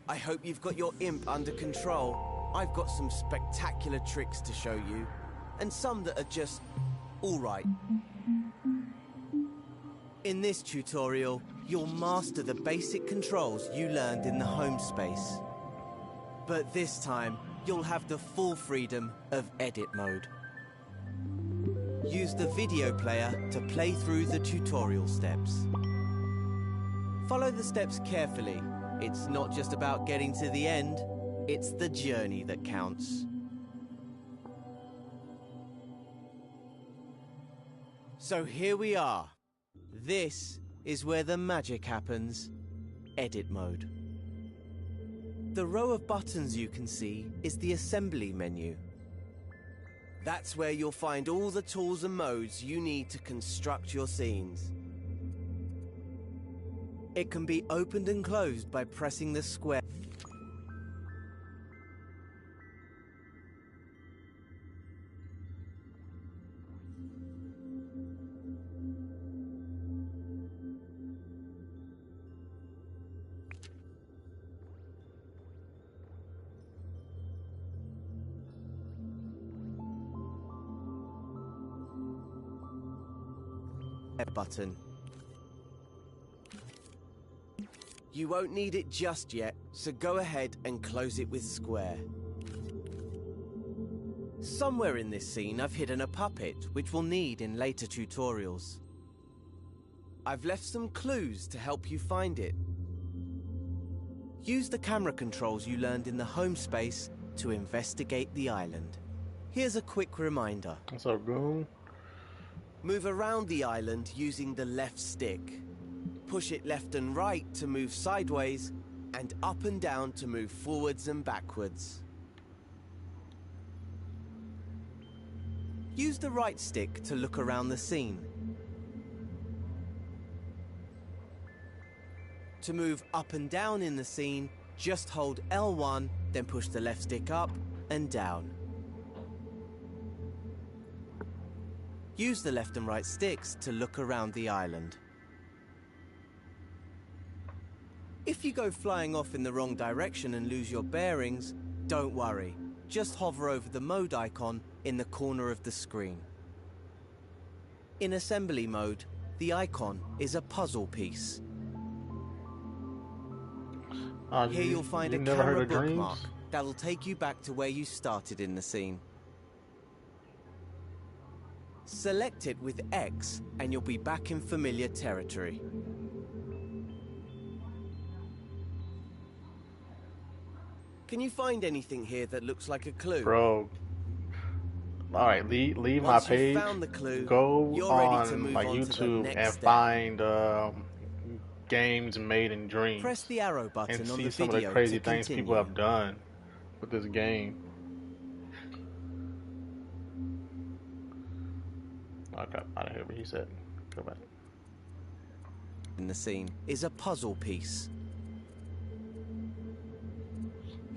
I hope you've got your imp under control. I've got some spectacular tricks to show you, and some that are just alright. In this tutorial, you'll master the basic controls you learned in the home space. But this time, you'll have the full freedom of edit mode. Use the video player to play through the tutorial steps. Follow the steps carefully. It's not just about getting to the end, it's the journey that counts. So here we are. This is where the magic happens. Edit mode. The row of buttons you can see is the assembly menu. That's where you'll find all the tools and modes you need to construct your scenes. It can be opened and closed by pressing the square. Button. You won't need it just yet, so go ahead and close it with square. Somewhere in this scene I've hidden a puppet, which we'll need in later tutorials. I've left some clues to help you find it. Use the camera controls you learned in the home space to investigate the island. Here's a quick reminder. What's up, Goon? Move around the island using the left stick. Push it left and right to move sideways, and up and down to move forwards and backwards. Use the right stick to look around the scene. To move up and down in the scene, just hold L1, then push the left stick up and down. Use the left and right sticks to look around the island. If you go flying off in the wrong direction and lose your bearings, don't worry. Just hover over the mode icon in the corner of the screen. In assembly mode, the icon is a puzzle piece. Here you'll find a camera bookmark that'll take you back to where you started in the scene. Select it with X and you'll be back in familiar territory. Can you find anything here that looks like a clue? Bro. Alright, leave my page. Found the clue, go on my on YouTube and find games made in dreams. Press the arrow button and on see the some video of the crazy to things continue. people have done with this game. I got out of here, but he said, go back. In the scene is a puzzle piece.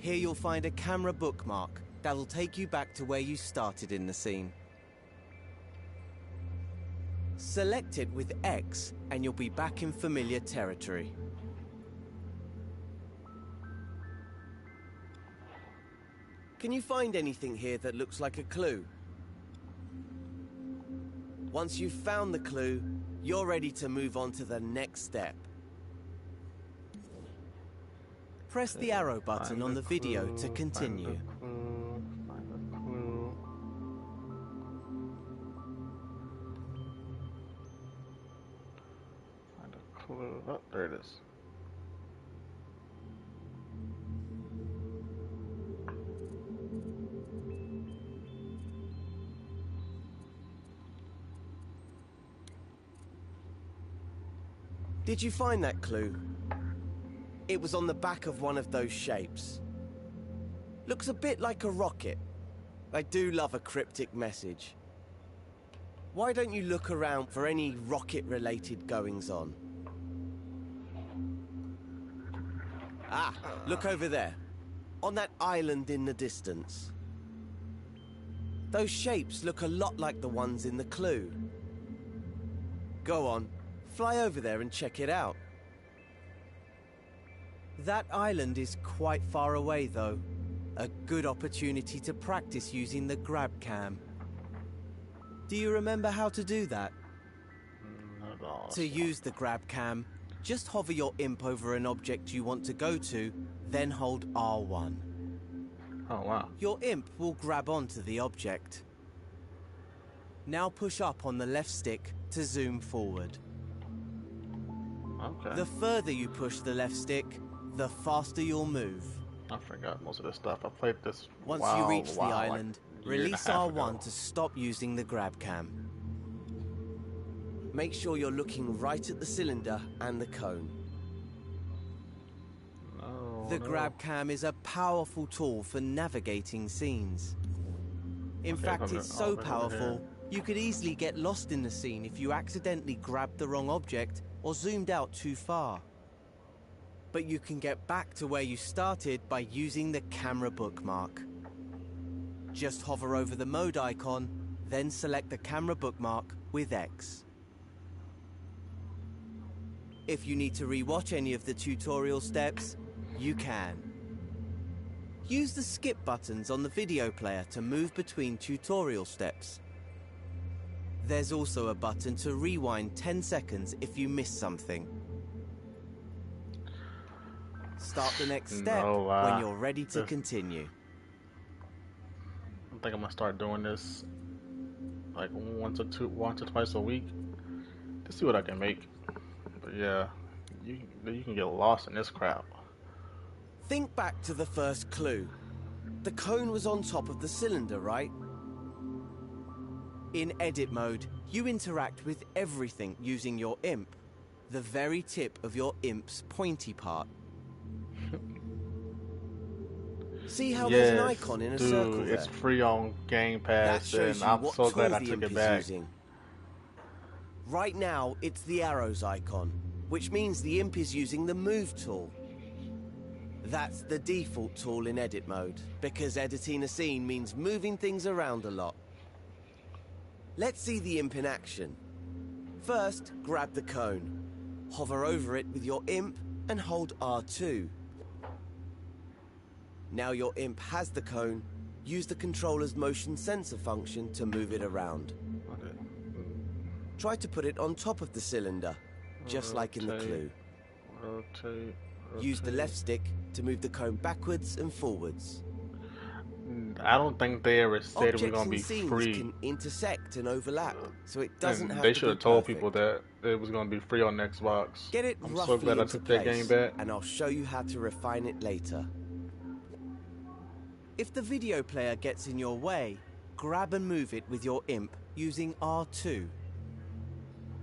Here you'll find a camera bookmark that'll take you back to where you started in the scene. Select it with X and you'll be back in familiar territory. Can you find anything here that looks like a clue? Once you've found the clue, you're ready to move on to the next step. Press the arrow button on the video to continue. Find a clue. Oh, there it is. Did you find that clue? It was on the back of one of those shapes. Looks a bit like a rocket. I do love a cryptic message. Why don't you look around for any rocket-related goings-on? Ah, look over there. On that island in the distance. Those shapes look a lot like the ones in the clue. Go on, fly over there and check it out. That island is quite far away, though. A good opportunity to practice using the grab cam. Do you remember how to do that? Not at all. To use the grab cam, just hover your imp over an object you want to go to, then hold R1. Oh, wow. Your imp will grab onto the object. Now push up on the left stick to zoom forward. Okay. The further you push the left stick, the faster you'll move. I forgot most of this stuff. I played this Once you reach the island, release R1 to stop using the grab cam. Make sure you're looking right at the cylinder and the cone. The grab cam is a powerful tool for navigating scenes. In fact, it's so powerful, you could easily get lost in the scene if you accidentally grabbed the wrong object or zoomed out too far. But you can get back to where you started by using the camera bookmark. Just hover over the mode icon, then select the camera bookmark with X. If you need to rewatch any of the tutorial steps, you can. Use the skip buttons on the video player to move between tutorial steps. There's also a button to rewind 10 seconds if you miss something. Start the next step when you're ready to continue. I think I'm gonna start doing this like once or twice a week to see what I can make. But yeah, you can get lost in this crap. Think back to the first clue. The cone was on top of the cylinder, right? In edit mode, you interact with everything using your imp, the very tip of your imp's pointy part. See how there's an icon in a circle there? It's free on Game Pass, and I'm so glad I took it back. Right now, it's the arrows icon, which means the imp is using the move tool. That's the default tool in edit mode, because editing a scene means moving things around a lot. Let's see the imp in action. First, grab the cone. Hover over it with your imp and hold R2. Now your imp has the cone, use the controller's motion sensor function to move it around. Okay. Try to put it on top of the cylinder, just like in the clue. Rotate. Use the left stick to move the cone backwards and forwards. I don't think they ever said it was going to be free. Can intersect and overlap, so it doesn't have to be They should have told people that it was going to be free on Xbox. Get it I'm roughly so glad I took that game back. and I'll show you how to refine it later. If the video player gets in your way, grab and move it with your imp using R2.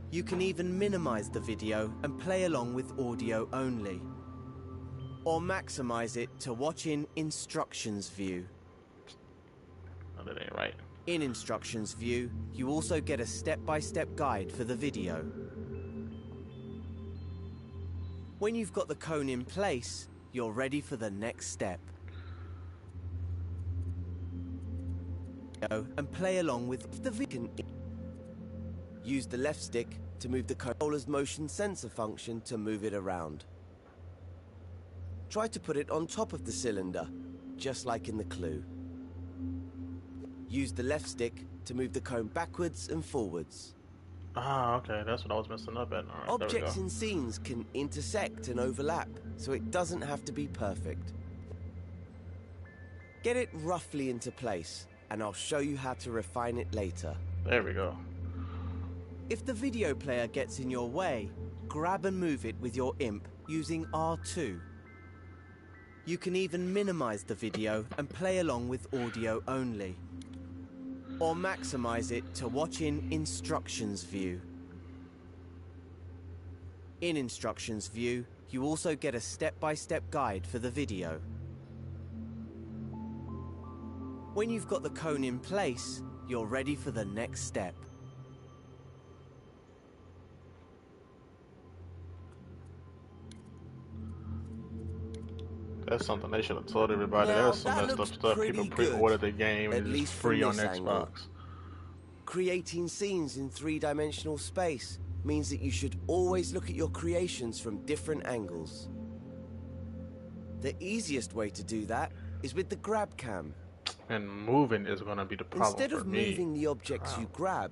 You can even minimize the video and play along with audio only. Or maximize it to watch in Instructions View. No, that ain't right. In Instructions View, you also get a step-by-step guide for the video. When you've got the cone in place, you're ready for the next step. And play along with the video. Use the left stick to move the controller's motion sensor function to move it around. Try to put it on top of the cylinder, just like in the clue. Use the left stick to move the cone backwards and forwards. Ah, okay, that's what I was messing up at. All right, Objects in scenes can intersect and overlap, so it doesn't have to be perfect. Get it roughly into place, and I'll show you how to refine it later. There we go. If the video player gets in your way, grab and move it with your imp using R2. You can even minimize the video and play along with audio only. Or maximize it to watch in Instructions View. In Instructions View, you also get a step-by-step guide for the video. When you've got the cone in place, you're ready for the next step. That's something they should have told everybody. Now, There's some messed up stuff. People pre-ordered the game and it's free on Xbox. Angle. Creating scenes in three-dimensional space means that you should always look at your creations from different angles. The easiest way to do that is with the grab cam. And moving is going to be the problem Instead for of me. moving the objects you grab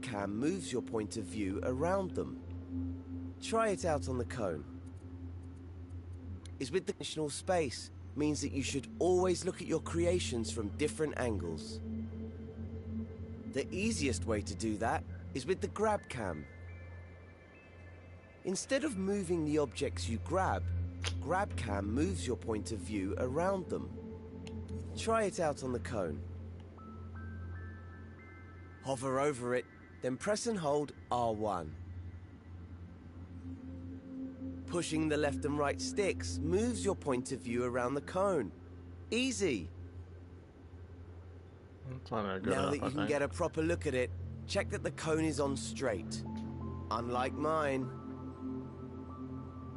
cam moves your point of view around them. Try it out on the cone. Is with the dimensional space means that you should always look at your creations from different angles. The easiest way to do that is with the grab cam. Instead of moving the objects you grab cam moves your point of view around them. Try it out on the cone. Hover over it, then press and hold R1. Pushing the left and right sticks moves your point of view around the cone. Easy. Now that you can get a proper look at it, check that the cone is on straight. Unlike mine.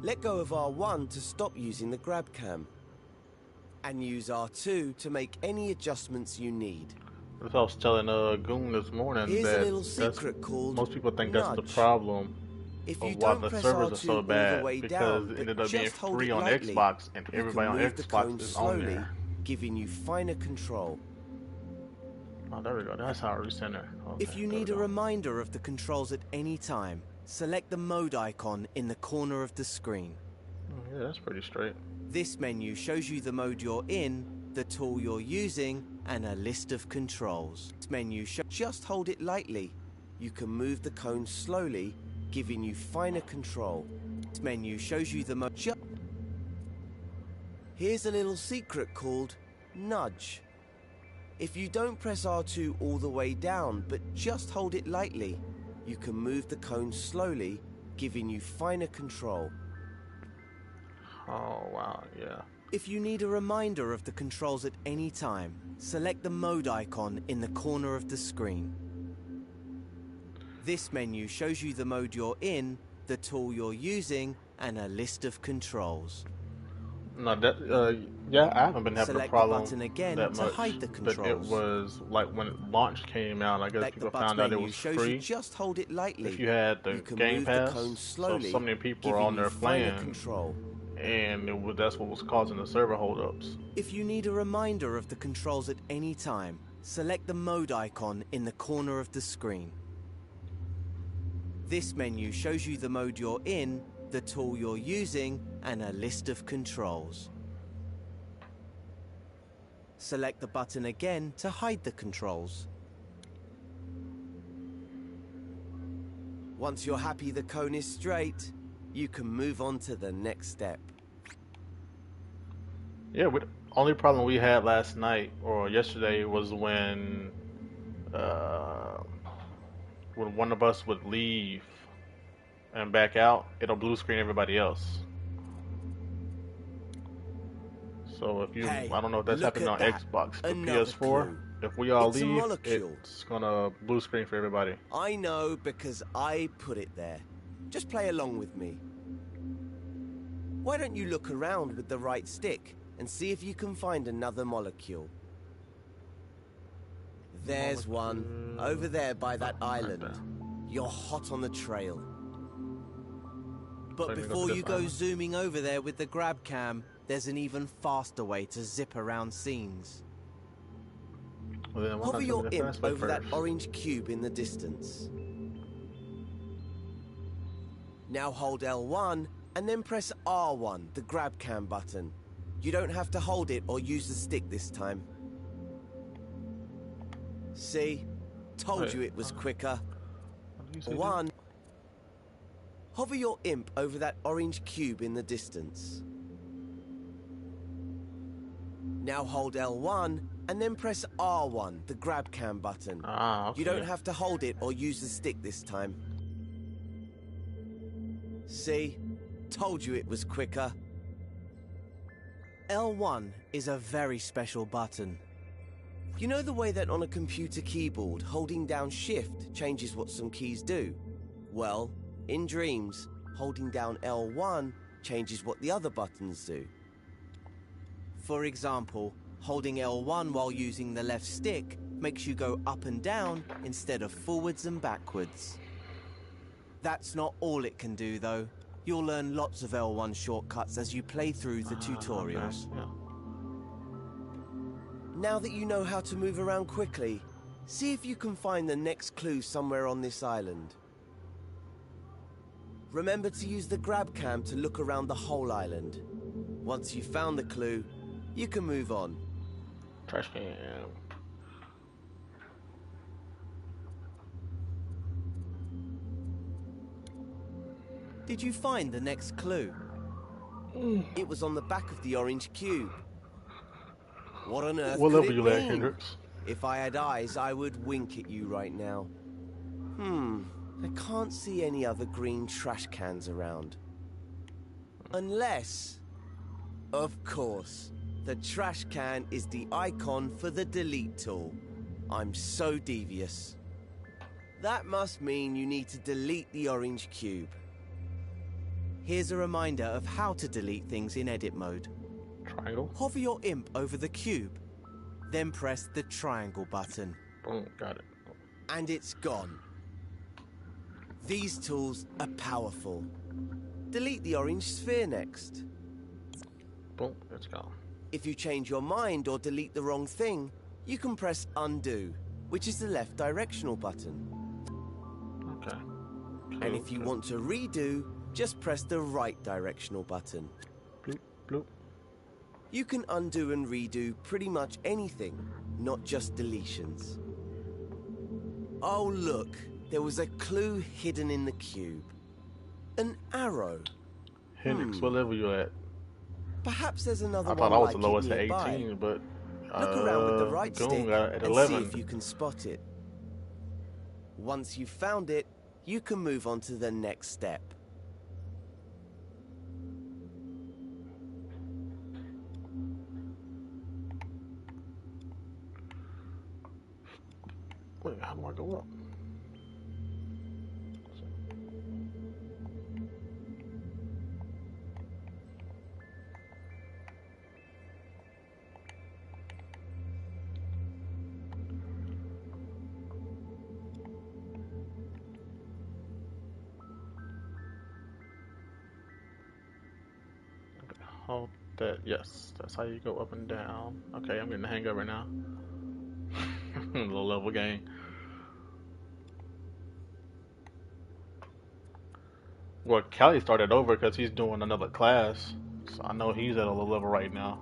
Let go of R1 to stop using the grab cam. And use R2 to make any adjustments you need. As I was telling Goon this morning, Here's that a little secret called most people think nudge. that's the problem If you of why don't the press servers R2 are so all bad, the way because down, it ended but up being just hold free it on lightly, Xbox, and you everybody can on move the Xbox cone is on slowly, there. giving you finer control. Oh, there we go. That's how I recenter. Okay, If you need a reminder of the controls at any time, select the mode icon in the corner of the screen. Yeah, that's pretty straight. This menu shows you the mode you're in, the tool you're using, and a list of controls. This menu just hold it lightly. You can move the cone slowly, giving you finer control. This menu shows you the mode. Here's a little secret called nudge. If you don't press R2 all the way down, but just hold it lightly, you can move the cone slowly, giving you finer control. Oh, wow, yeah. If you need a reminder of the controls at any time, select the mode icon in the corner of the screen. This menu shows you the mode you're in, the tool you're using, and a list of controls. No, that, yeah, I haven't been having a Select problem the button again that to much, hide the but it controls. was like when launch came out, I guess Select people the found button out it menu was shows free. you just hold it lightly. If you had the You can Game move Pass, the cone slowly, so many people were giving on there you finer playing, control. and that's what was causing the server holdups. If you need a reminder of the controls at any time, select the mode icon in the corner of the screen. This menu shows you the mode you're in, the tool you're using, and a list of controls. Select the button again to hide the controls. Once you're happy the cone is straight, you can move on to the next step. Yeah, only problem we had last night or yesterday was when one of us would leave and back out, it'll blue screen everybody else. So if you, Hey, I don't know if that's look happening on at that. Xbox, but Another PS4, clue. if we all It's a leave, molecule. it's gonna blue screen for everybody. I know because I put it there. Just play along with me. Why don't you look around with the right stick and see if you can find another molecule? There's one, over there by that island. You're hot on the trail. But before you go zooming over there with the grab cam, there's an even faster way to zip around scenes. Well, then why Hover not your do the imp fast way over that first? orange cube in the distance. Now hold L1 and then press R1, the grab cam button. You don't have to hold it or use the stick this time. See? Told you it was quicker. One. Hover your imp over that orange cube in the distance. Now hold L1 and then press R1, the grab cam button. Ah, okay. You don't have to hold it or use the stick this time. See? Told you it was quicker. L1 is a very special button. You know the way that on a computer keyboard, holding down Shift changes what some keys do? Well, in Dreams, holding down L1 changes what the other buttons do. For example, holding L1 while using the left stick makes you go up and down instead of forwards and backwards. That's not all it can do though. You'll learn lots of L1 shortcuts as you play through the tutorials. Okay. Yeah. Now that you know how to move around quickly, see if you can find the next clue somewhere on this island. Remember to use the grab cam to look around the whole island. Once you've found the clue, you can move on. Trash can. Did you find the next clue? It was on the back of the orange cube. What on earth What could level it you at, mean? Hendrix? If I had eyes, I would wink at you right now. I can't see any other green trash cans around. Unless, of course, the trash can is the icon for the delete tool. I'm so devious. That must mean you need to delete the orange cube. Here's a reminder of how to delete things in edit mode. Triangle. Hover your imp over the cube, then press the triangle button. Boom. Got it. And it's gone. These tools are powerful. Delete the orange sphere next. Boom. It's gone. If you change your mind or delete the wrong thing, you can press undo, which is the left directional button. Okay. And if you want to redo, just press the right directional button. Bloop, bloop. You can undo and redo pretty much anything, not just deletions. Oh look, there was a clue hidden in the cube. An arrow. Hendrix, what level you at? Perhaps there's another I one thought I was like the it lowest at nearby. 18, but Look around with the right Goon stick got it at and 11. see if you can spot it. Once you've found it, you can move on to the next step. Wait, how do I go up? Hold that. Yes, that's how you go up and down. Okay, I'm getting the hang of it now. Low level game. Well, Callie started over because he's doing another class, so I know he's at a low level right now.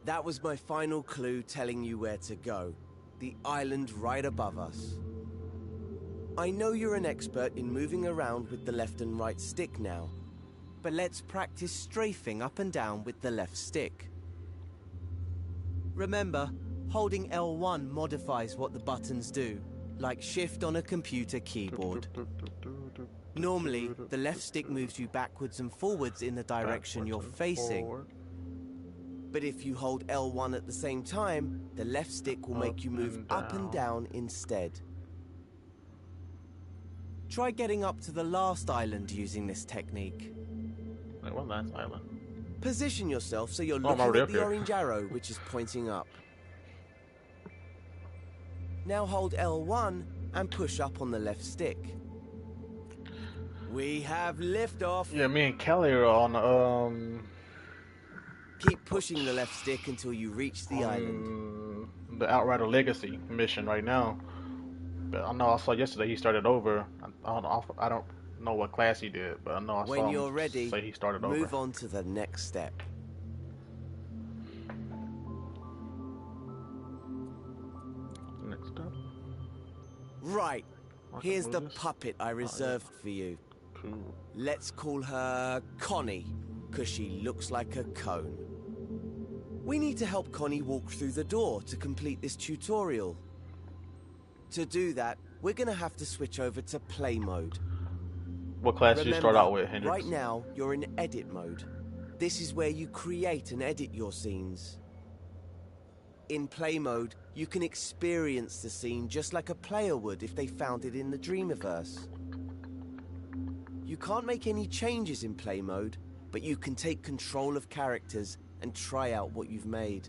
That was my final clue telling you where to go. The island right above us. I know you're an expert in moving around with the left and right stick now. But let's practice strafing up and down with the left stick. Remember, holding L1 modifies what the buttons do, like shift on a computer keyboard. Normally, the left stick moves you backwards and forwards in the direction you're facing. Forward. But if you hold L1 at the same time, the left stick will make you move up and down instead. Try getting up to the last island using this technique. Wait, what last island? Position yourself so you're I'm looking already at up the here. orange arrow, which is pointing up. Now hold L1 and push up on the left stick. We have liftoff. Yeah, me and Callie are on Keep pushing the left stick until you reach the island. the Outrider Legacy mission right now. But I know I saw yesterday he started over. I don't know what class he did, but I know I When saw you're him ready, say he started move over. on to the next step. Next up. Right. I can Here's move the this. puppet I reserved for you. Cool. Let's call her Connie, because she looks like a cone. We need to help Connie walk through the door to complete this tutorial. To do that, we're going to have to switch over to play mode. What class did you start out with, Hendrix? Right now, you're in edit mode. This is where you create and edit your scenes. In play mode, you can experience the scene just like a player would if they found it in the Dreamiverse. You can't make any changes in play mode, but you can take control of characters and try out what you've made.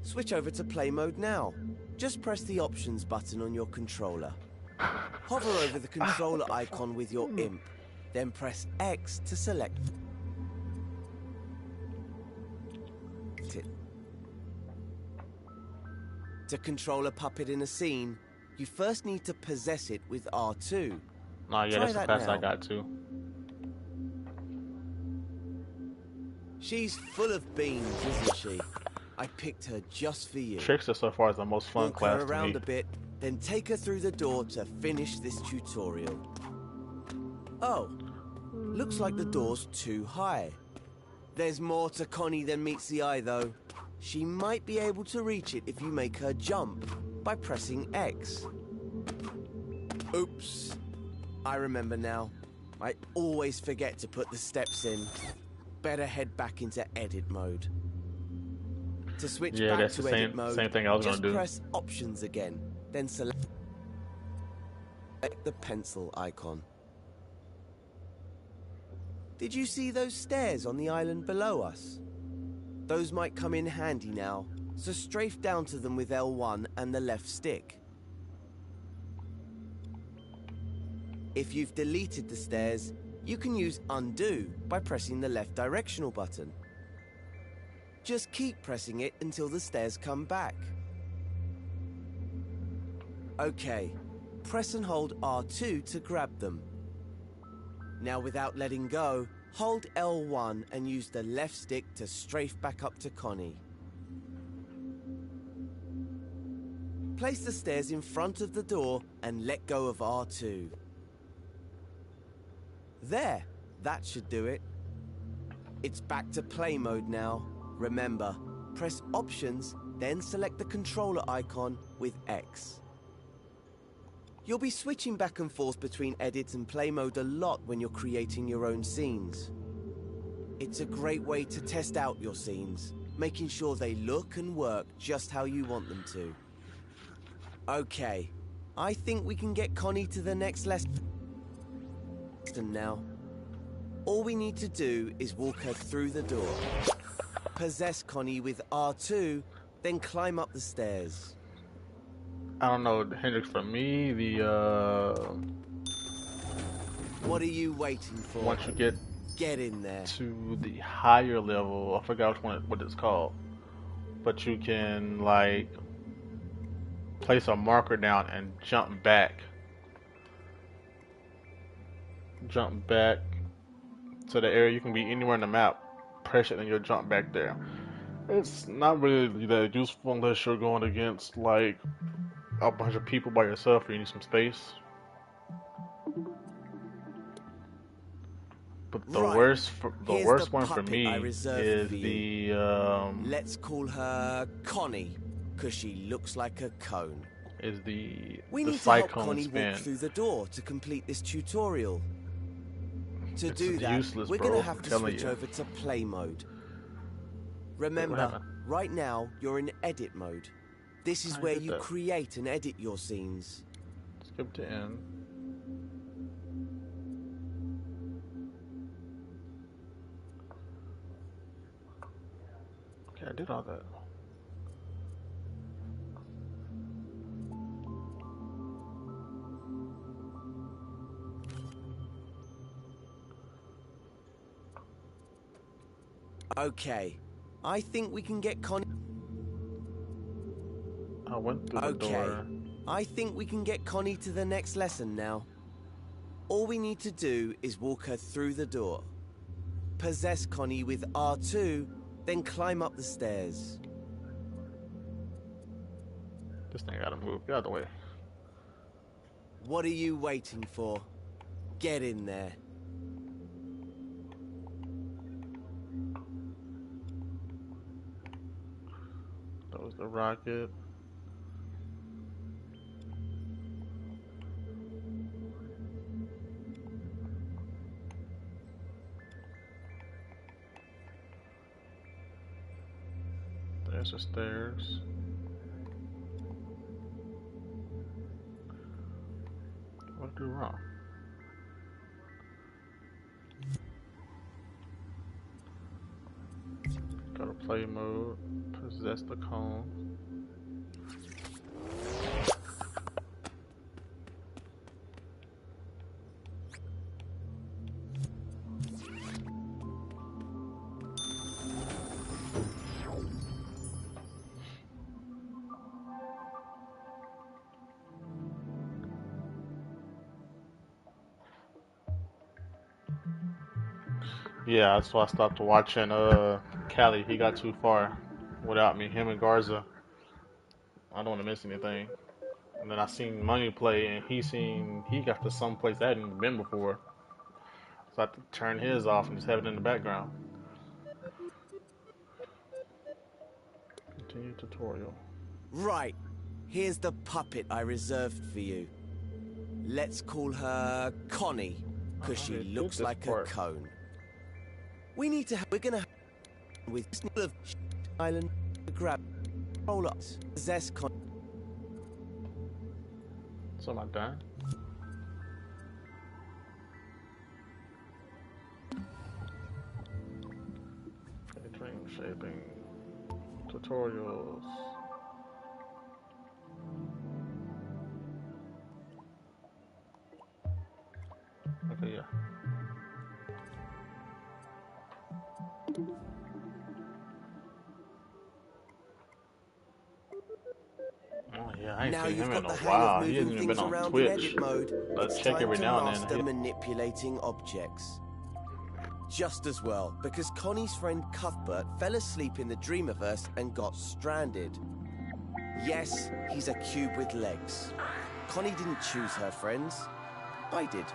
Switch over to play mode now. Just press the options button on your controller. Hover over the controller icon with your imp, then press X to select it. To control a puppet in a scene, you first need to possess it with R2. Oh yeah, Try that's the that class I now. got too. She's full of beans, isn't she? I picked her just for you. Trickster so far is the most fun Walk class her to around me. a bit, then take her through the door to finish this tutorial. Oh, looks like the door's too high. There's more to Connie than meets the eye, though. She might be able to reach it if you make her jump by pressing X. Oops. I remember now. I always forget to put the steps in. Better head back into edit mode. To switch Yeah, back that's to the edit mode, same thing I was just gonna do. press options again, then select the pencil icon. Did you see those stairs on the island below us? Those might come in handy now, so strafe down to them with L1 and the left stick. If you've deleted the stairs, you can use undo by pressing the left directional button. Just keep pressing it until the stairs come back. Okay, press and hold R2 to grab them. Now without letting go, hold L1 and use the left stick to strafe back up to Connie. Place the stairs in front of the door and let go of R2. There, that should do it. It's back to play mode now. Remember, press options, then select the controller icon with X. You'll be switching back and forth between edit and play mode a lot when you're creating your own scenes. It's a great way to test out your scenes, making sure they look and work just how you want them to. Okay, I think we can get Connie to the next lesson now. All we need to do is walk her through the door. Possess Connie with R2, then climb up the stairs. I don't know, Hendrix, for me, What are you waiting for? once you get Get in there. to the higher level, I forgot what it's called, but you can like place a marker down and jump back to the area. You can be anywhere in the map, press it and you'll jump back there. It's not really that useful unless you're going against like a bunch of people by yourself or you need some space. But the Right. worst Here's worst the one for puppet me I reserved is for the Let's call her Connie, because she looks like a cone. We the need to help cyclone Connie spin. walk through the door to complete this tutorial. To It's do that, useless, we're bro, going to have I'm to telling switch you. over to play mode. what Remember, happened? right now you're in edit mode. This is I where did you that. create and edit your scenes. Skip to end. Okay, I did all that. Okay, I think we can get Connie. I went through the Okay, door. I think we can get Connie to the next lesson now. All we need to do is walk her through the door. Possess Connie with R2, then climb up the stairs. This thing gotta move. Get out of the way. What are you waiting for? Get in there. That was the rocket. There's the stairs. What did I do wrong? Go to play mode. Possess the cone. Yeah, that's why I stopped watching Cali. He got too far without me. Him and Garza. I don't want to miss anything. And then I seen Money play, and he got to some place I hadn't been before. So I had to turn his off and just have it in the background. Continue tutorial. Right. Here's the puppet I reserved for you. Let's call her Connie, because she they did looks this like part. a cone. We're gonna with of island grab roll up possess Connie. So am I done? Dream shaping tutorials. Okay, yeah. Oh yeah, I ain't Now seen you've him in got a the hang while. of He hasn't moving even things been on around in Twitch. edit mode. I It's check time every to now and master then. manipulating objects. Just as well, because Connie's friend Cuthbert fell asleep in the Dreamiverse and got stranded. Yes, he's a cube with legs. Connie didn't choose her friends. I did.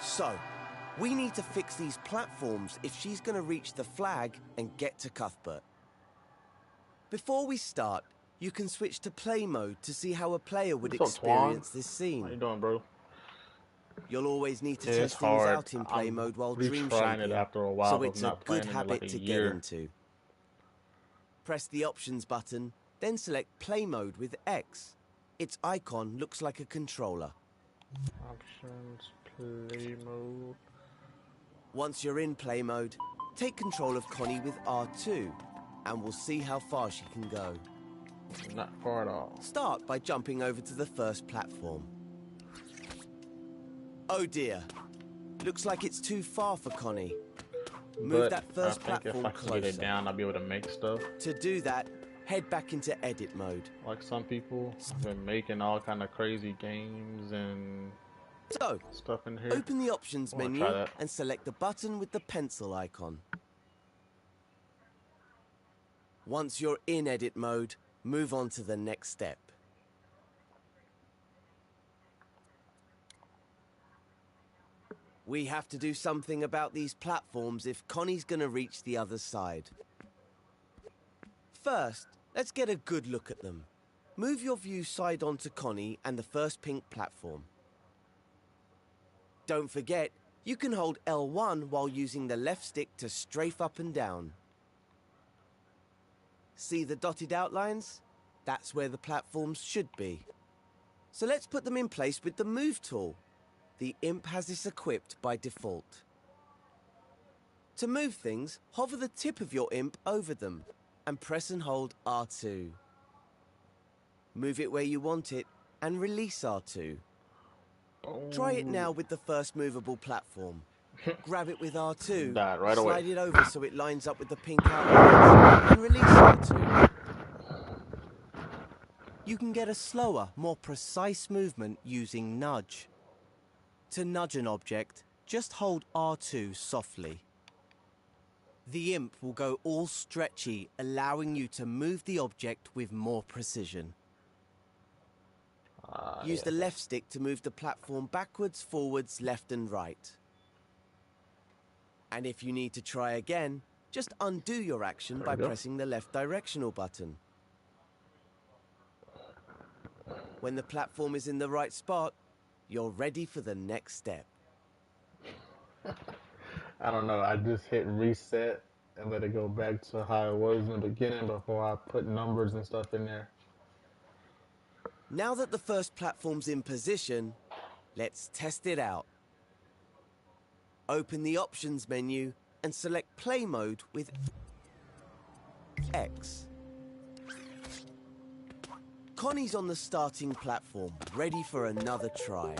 So, we need to fix these platforms if she's going to reach the flag and get to Cuthbert. Before we start, you can switch to play mode to see how a player would What's up, Twan? experience this How you scene. doing, bro? You'll always need to Yeah, it's test things hard. out in play I'm mode while retrying dream it shaping, after a while so of it's a not good playing in habit like a to get year. into. Press the options button, then select play mode with X. Its icon looks like a controller. Options, play mode. Once you're in play mode, take control of Connie with R2, and we'll see how far she can go. Not far at all. Start by jumping over to the first platform. Oh dear. Looks like it's too far for Connie. Move But that first I think platform if I can get it closer. down, I'll be able to make stuff. To do that, head back into edit mode. Like some people have been making all kind of crazy games and So, stuff in here. open the options I wanna menu try that. and select the button with the pencil icon. Once you're in edit mode, move on to the next step. We have to do something about these platforms if Connie's gonna reach the other side. First, let's get a good look at them. Move your view side on to Connie and the first pink platform. Don't forget, you can hold L1 while using the left stick to strafe up and down. See the dotted outlines? That's where the platforms should be. So let's put them in place with the Move tool. The Imp has this equipped by default. To move things, hover the tip of your Imp over them and press and hold R2. Move it where you want it and release R2. Try it now with the first movable platform. Grab it with R2, Died right away. slide it over so it lines up with the pink outlines, and release R2. You can get a slower, more precise movement using Nudge. To nudge an object, just hold R2 softly. The Imp will go all stretchy, allowing you to move the object with more precision. Use the left stick to move the platform backwards, forwards, left and right. And if you need to try again, just undo your action by pressing the left directional button. When the platform is in the right spot, you're ready for the next step. I don't know. I just hit reset and let it go back to how it was in the beginning before I put numbers and stuff in there. Now that the first platform's in position, let's test it out. Open the options menu and select play mode with X. Connie's on the starting platform, ready for another try.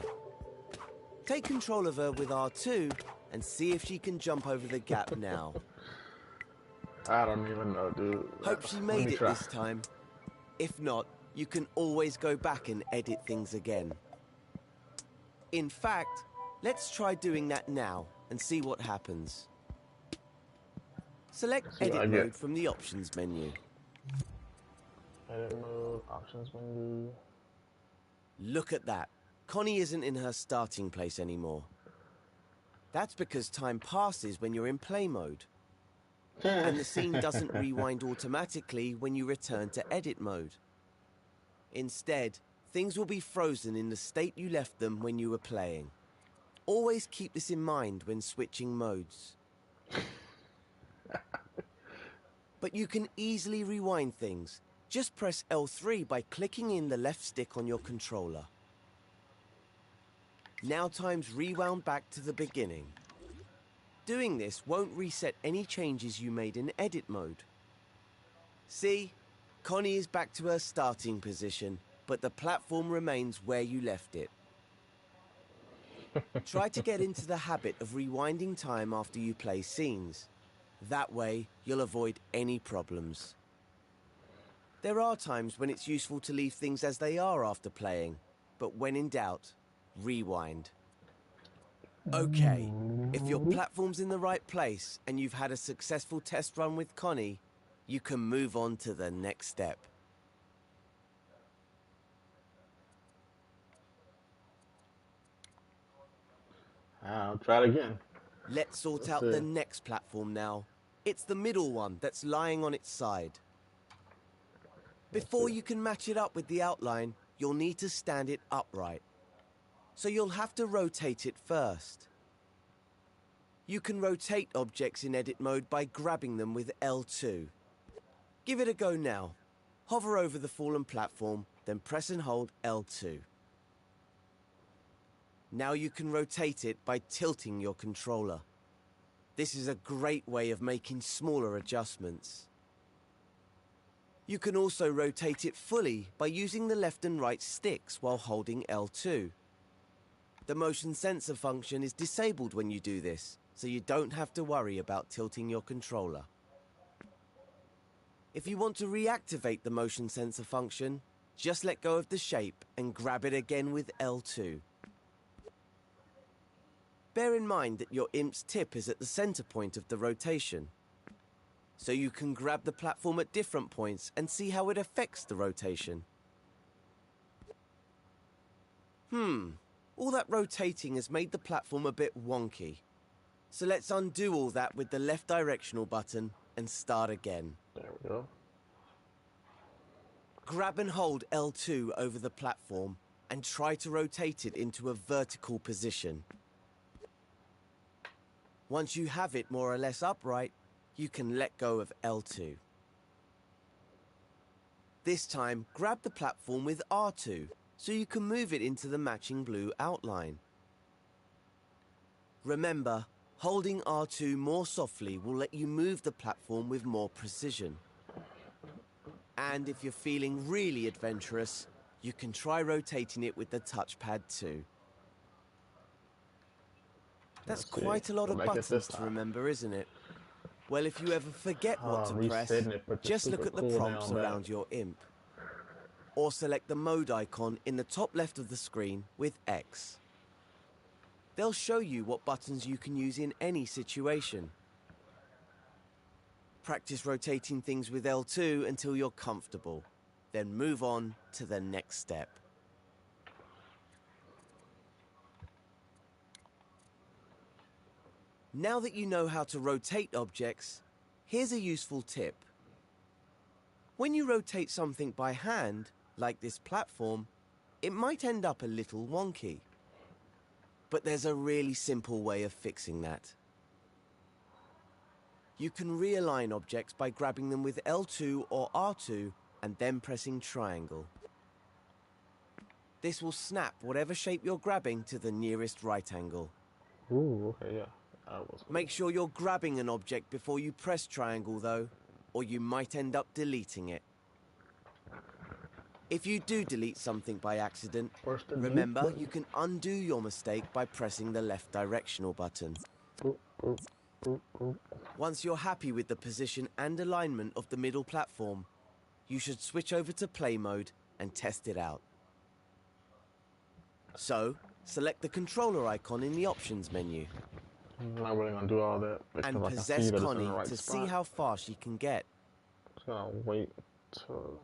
Take control of her with R2 and see if she can jump over the gap now. I don't even know, dude. Hope she Let made me it try. this time. If not, you can always go back and edit things again. In fact, let's try doing that now and see what happens. Select Let's see what I Edit get. Mode from the Options menu. Edit mode, options menu. Look at that. Connie isn't in her starting place anymore. That's because time passes when you're in play mode. And the scene doesn't rewind automatically when you return to edit mode. Instead, things will be frozen in the state you left them when you were playing. Always keep this in mind when switching modes. But you can easily rewind things. Just press L3 by clicking in the left stick on your controller. Now time's rewound back to the beginning. Doing this won't reset any changes you made in edit mode. See? Connie is back to her starting position, but the platform remains where you left it. Try to get into the habit of rewinding time after you play scenes. That way, you'll avoid any problems. There are times when it's useful to leave things as they are after playing, but when in doubt, rewind. Okay, if your platform's in the right place and you've had a successful test run with Connie, you can move on to the next step. I'll try it again. Let's sort Let's out see. the next platform now. It's the middle one that's lying on its side. Before you can match it up with the outline, you'll need to stand it upright. So you'll have to rotate it first. You can rotate objects in edit mode by grabbing them with L2. Give it a go now. Hover over the fallen platform, then press and hold L2. Now you can rotate it by tilting your controller. This is a great way of making smaller adjustments. You can also rotate it fully by using the left and right sticks while holding L2. The motion sensor function is disabled when you do this, so you don't have to worry about tilting your controller. If you want to reactivate the motion sensor function, just let go of the shape and grab it again with L2. Bear in mind that your IMP's tip is at the center point of the rotation, so you can grab the platform at different points and see how it affects the rotation. All that rotating has made the platform a bit wonky. So let's undo all that with the left directional button and start again. There we go. Grab and hold L2 over the platform and try to rotate it into a vertical position. Once you have it more or less upright, you can let go of L2. This time, grab the platform with R2 so you can move it into the matching blue outline. Remember, holding R2 more softly will let you move the platform with more precision. And if you're feeling really adventurous, you can try rotating it with the touchpad too. That's Let's see. quite a lot of We'll make it buttons this to time. remember, isn't it? Well, if you ever forget what to press, resetting it, but the just look super at the cooldown prompts back. around your imp. Or select the mode icon in the top left of the screen with X. They'll show you what buttons you can use in any situation. Practice rotating things with L2 until you're comfortable. Then move on to the next step. Now that you know how to rotate objects, here's a useful tip. When you rotate something by hand, like this platform, it might end up a little wonky. But there's a really simple way of fixing that. You can realign objects by grabbing them with L2 or R2 and then pressing triangle. This will snap whatever shape you're grabbing to the nearest right angle. Ooh, okay, yeah. Make sure you're grabbing an object before you press triangle though, or you might end up deleting it. If you do delete something by accident, First delete remember button. you can undo your mistake by pressing the left directional button. Boop, boop, boop, boop. Once you're happy with the position and alignment of the middle platform, you should switch over to play mode and test it out. So, select the controller icon in the options menu. I'm not really gonna do all that because and I can see possess that it's in Connie the right to spot. see how far she can get. Just gonna wait till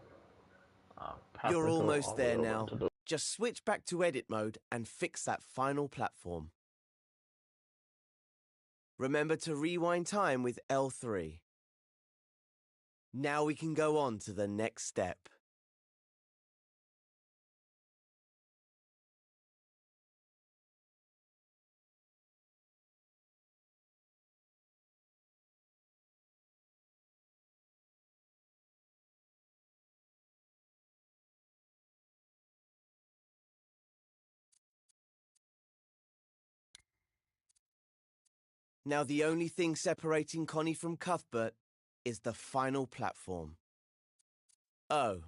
You're halfway through almost all the there way over now. to do. Just switch back to edit mode and fix that final platform. Remember to rewind time with L3. Now we can go on to the next step. Now the only thing separating Connie from Cuthbert is the final platform. Oh,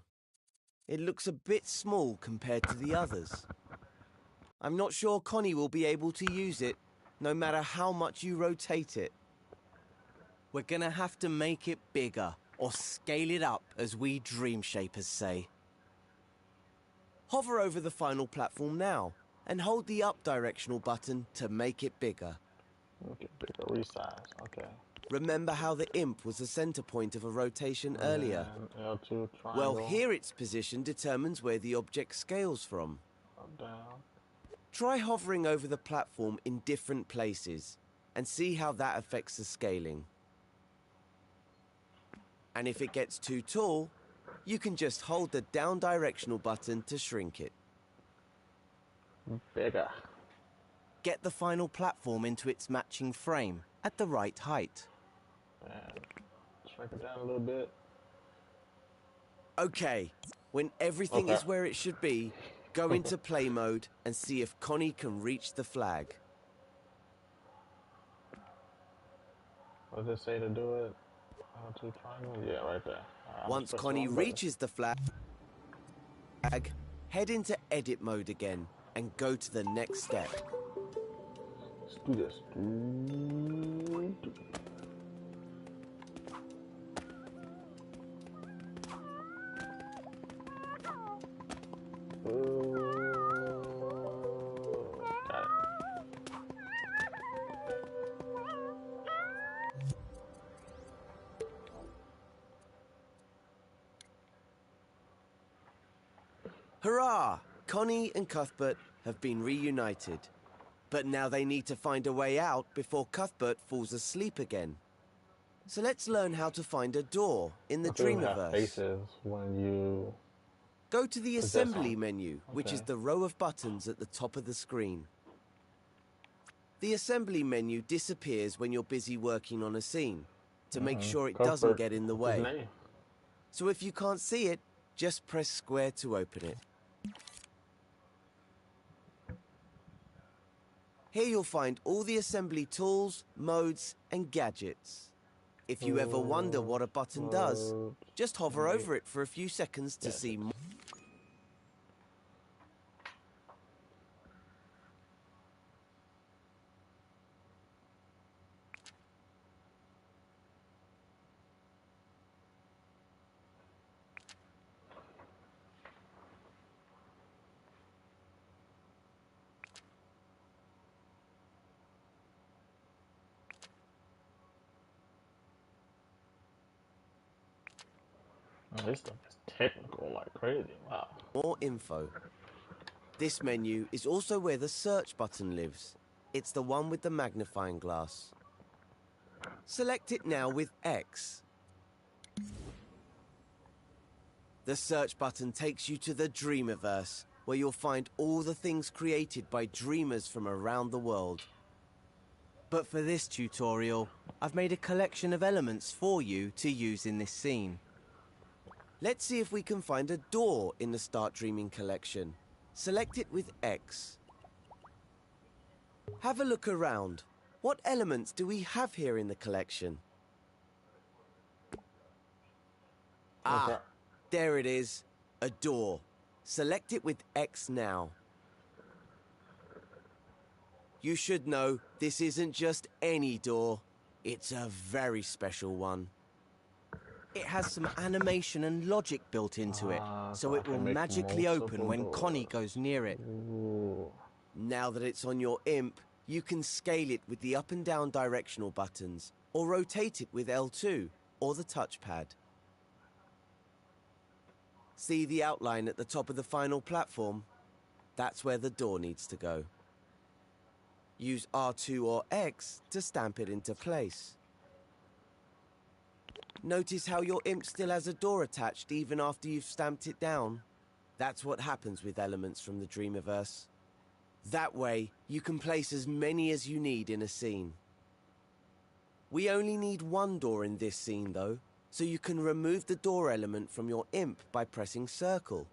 it looks a bit small compared to the others. I'm not sure Connie will be able to use it, no matter how much you rotate it. We're gonna have to make it bigger, or scale it up, as we Dream Shapers say. Hover over the final platform now, and hold the up directional button to make it bigger. Okay, bigger resize. Okay. Remember how the imp was the center point of a rotation earlier? And L2 triangle. Well, here its position determines where the object scales from. Up, down. Try hovering over the platform in different places, and see how that affects the scaling. And if it gets too tall, you can just hold the down directional button to shrink it. Bigger. Get the final platform into its matching frame at the right height. And shrink it down a little bit. Okay, when everything is where it should be, go into play mode and see if Connie can reach the flag. What does it say to do it? L2 triangle? Yeah, right there. Once Connie reaches the flag, head into edit mode again and go to the next step. Let's do this. Got it. Hurrah! Connie and Cuthbert have been reunited. But now they need to find a way out before Cuthbert falls asleep again. So let's learn how to find a door in the Dreamiverse. Faces when you Go to the Assembly menu, which is Okay. the row of buttons at the top of the screen. The Assembly menu disappears when you're busy working on a scene, to make sure it doesn't get in the What's his way. name? So if you can't see it, just press square to open it. Here you'll find all the assembly tools, modes, and gadgets. If you ever wonder what a button does, just hover over it for a few seconds to see more. Oh, this stuff is technical like crazy. Wow. More info. This menu is also where the search button lives. It's the one with the magnifying glass. Select it now with X. The search button takes you to the Dreamiverse, where you'll find all the things created by dreamers from around the world. But for this tutorial, I've made a collection of elements for you to use in this scene. Let's see if we can find a door in the Start Dreaming collection. Select it with X. Have a look around. What elements do we have here in the collection? Ah, there it is. A door. Select it with X now. You should know this isn't just any door. It's a very special one. It has some animation and logic built into it, so it will magically open when Connie goes near it. Ooh. Now that it's on your imp, You can scale it with the up and down directional buttons, or rotate it with L2 or the touchpad. See the outline at the top of the final platform? That's where the door needs to go. Use R2 or X to stamp it into place. Notice how your imp still has a door attached even after you've stamped it down? That's what happens with elements from the Dreamiverse. That way, you can place as many as you need in a scene. We only need one door in this scene though, so you can remove the door element from your imp by pressing circle.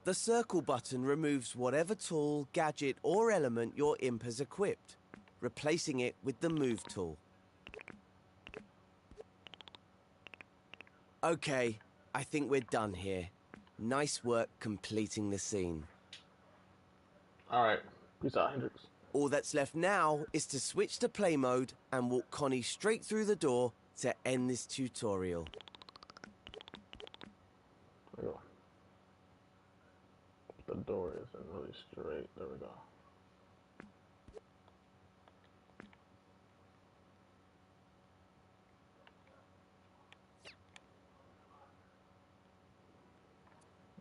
The circle button removes whatever tool, gadget or element your imp has equipped, replacing it with the move tool. Okay, I think we're done here. Nice work completing the scene. Alright, peace out, Hendrix. All that's left now is to switch to play mode and walk Connie straight through the door to end this tutorial. There we go. The door isn't really straight. There we go.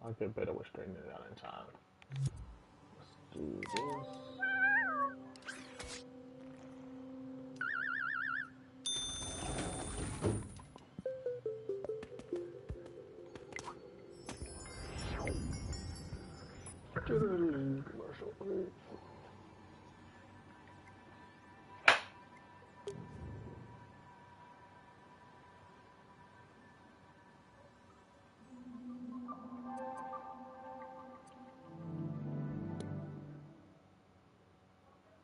I'll get better with straightening it out in time. Let's do this. Commercial break.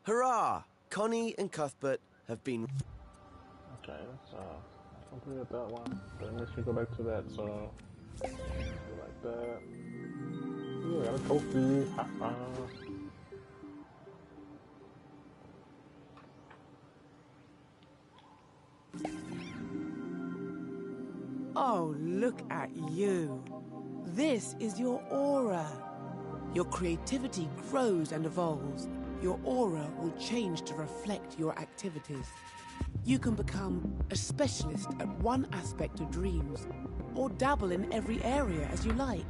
Hurrah! Connie and Cuthbert have been... Okay, so I completed that one. But it makes me go back to that, so do like that. Ooh, I got a trophy. Ha-ha. Oh, look at you. This is your aura. Your creativity grows and evolves. Your aura will change to reflect your activities. You can become a specialist at one aspect of dreams, or dabble in every area as you like.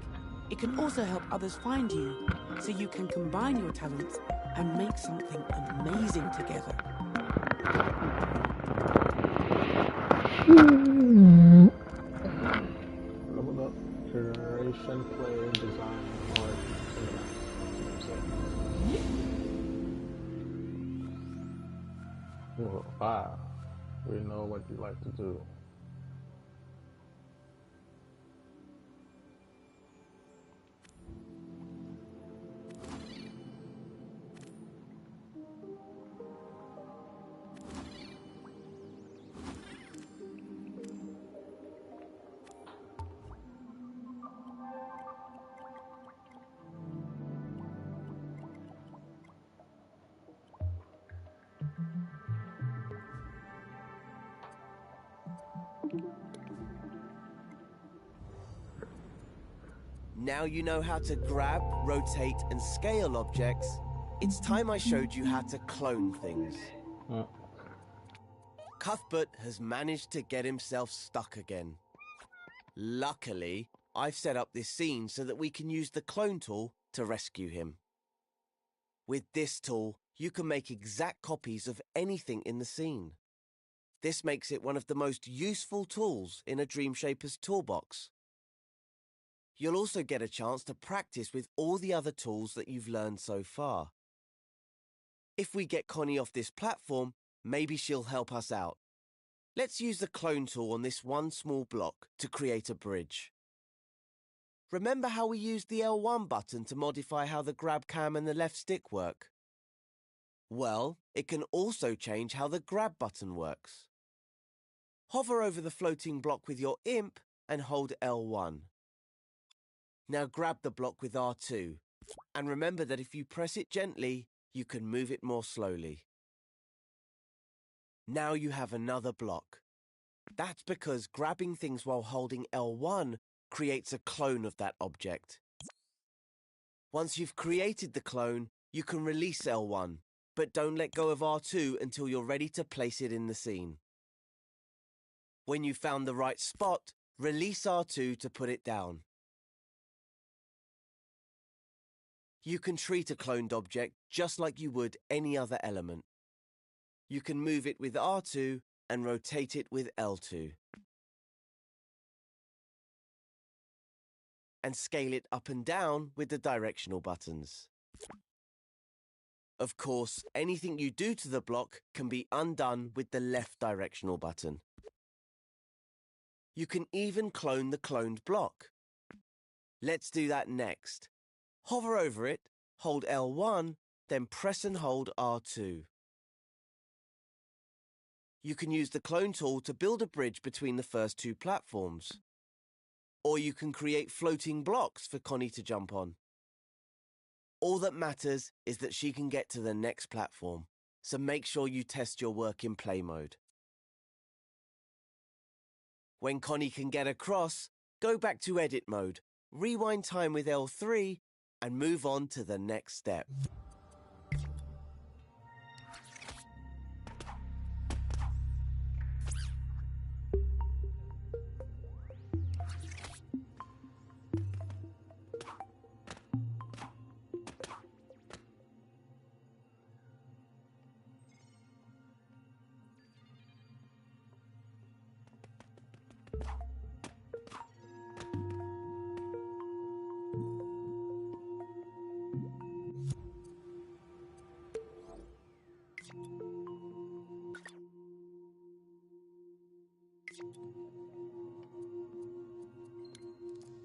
It can also help others find you, so you can combine your talents and make something amazing together. Level up, curation, play, design, art, Level 5. We know what you like to do. Now you know how to grab, rotate, and scale objects. It's time I showed you how to clone things. Cuthbert has managed to get himself stuck again. Luckily, I've set up this scene so that we can use the clone tool to rescue him. With this tool, you can make exact copies of anything in the scene. This makes it one of the most useful tools in a Dreamshaper's toolbox. You'll also get a chance to practice with all the other tools that you've learned so far. If we get Connie off this platform, maybe she'll help us out. Let's use the clone tool on this one small block to create a bridge. Remember how we used the L1 button to modify how the grab cam and the left stick work? Well, it can also change how the grab button works. Hover over the floating block with your imp and hold L1. Now grab the block with R2, and remember that if you press it gently, you can move it more slowly. Now you have another block. That's because grabbing things while holding L1 creates a clone of that object. Once you've created the clone, You can release L1, but don't let go of R2 until you're ready to place it in the scene. When you've found the right spot, release R2 to put it down. You can treat a cloned object just like you would any other element. You can move it with R2 and rotate it with L2. And scale it up and down with the directional buttons. Of course, anything you do to the block can be undone with the left directional button. You can even clone the cloned block. Let's do that next. Hover over it, hold L1, then press and hold R2. You can use the clone tool to build a bridge between the first two platforms. Or you can create floating blocks for Connie to jump on. All that matters is that she can get to the next platform, so make sure you test your work in play mode. When Connie can get across, go back to edit mode, rewind time with L3, and move on to the next step.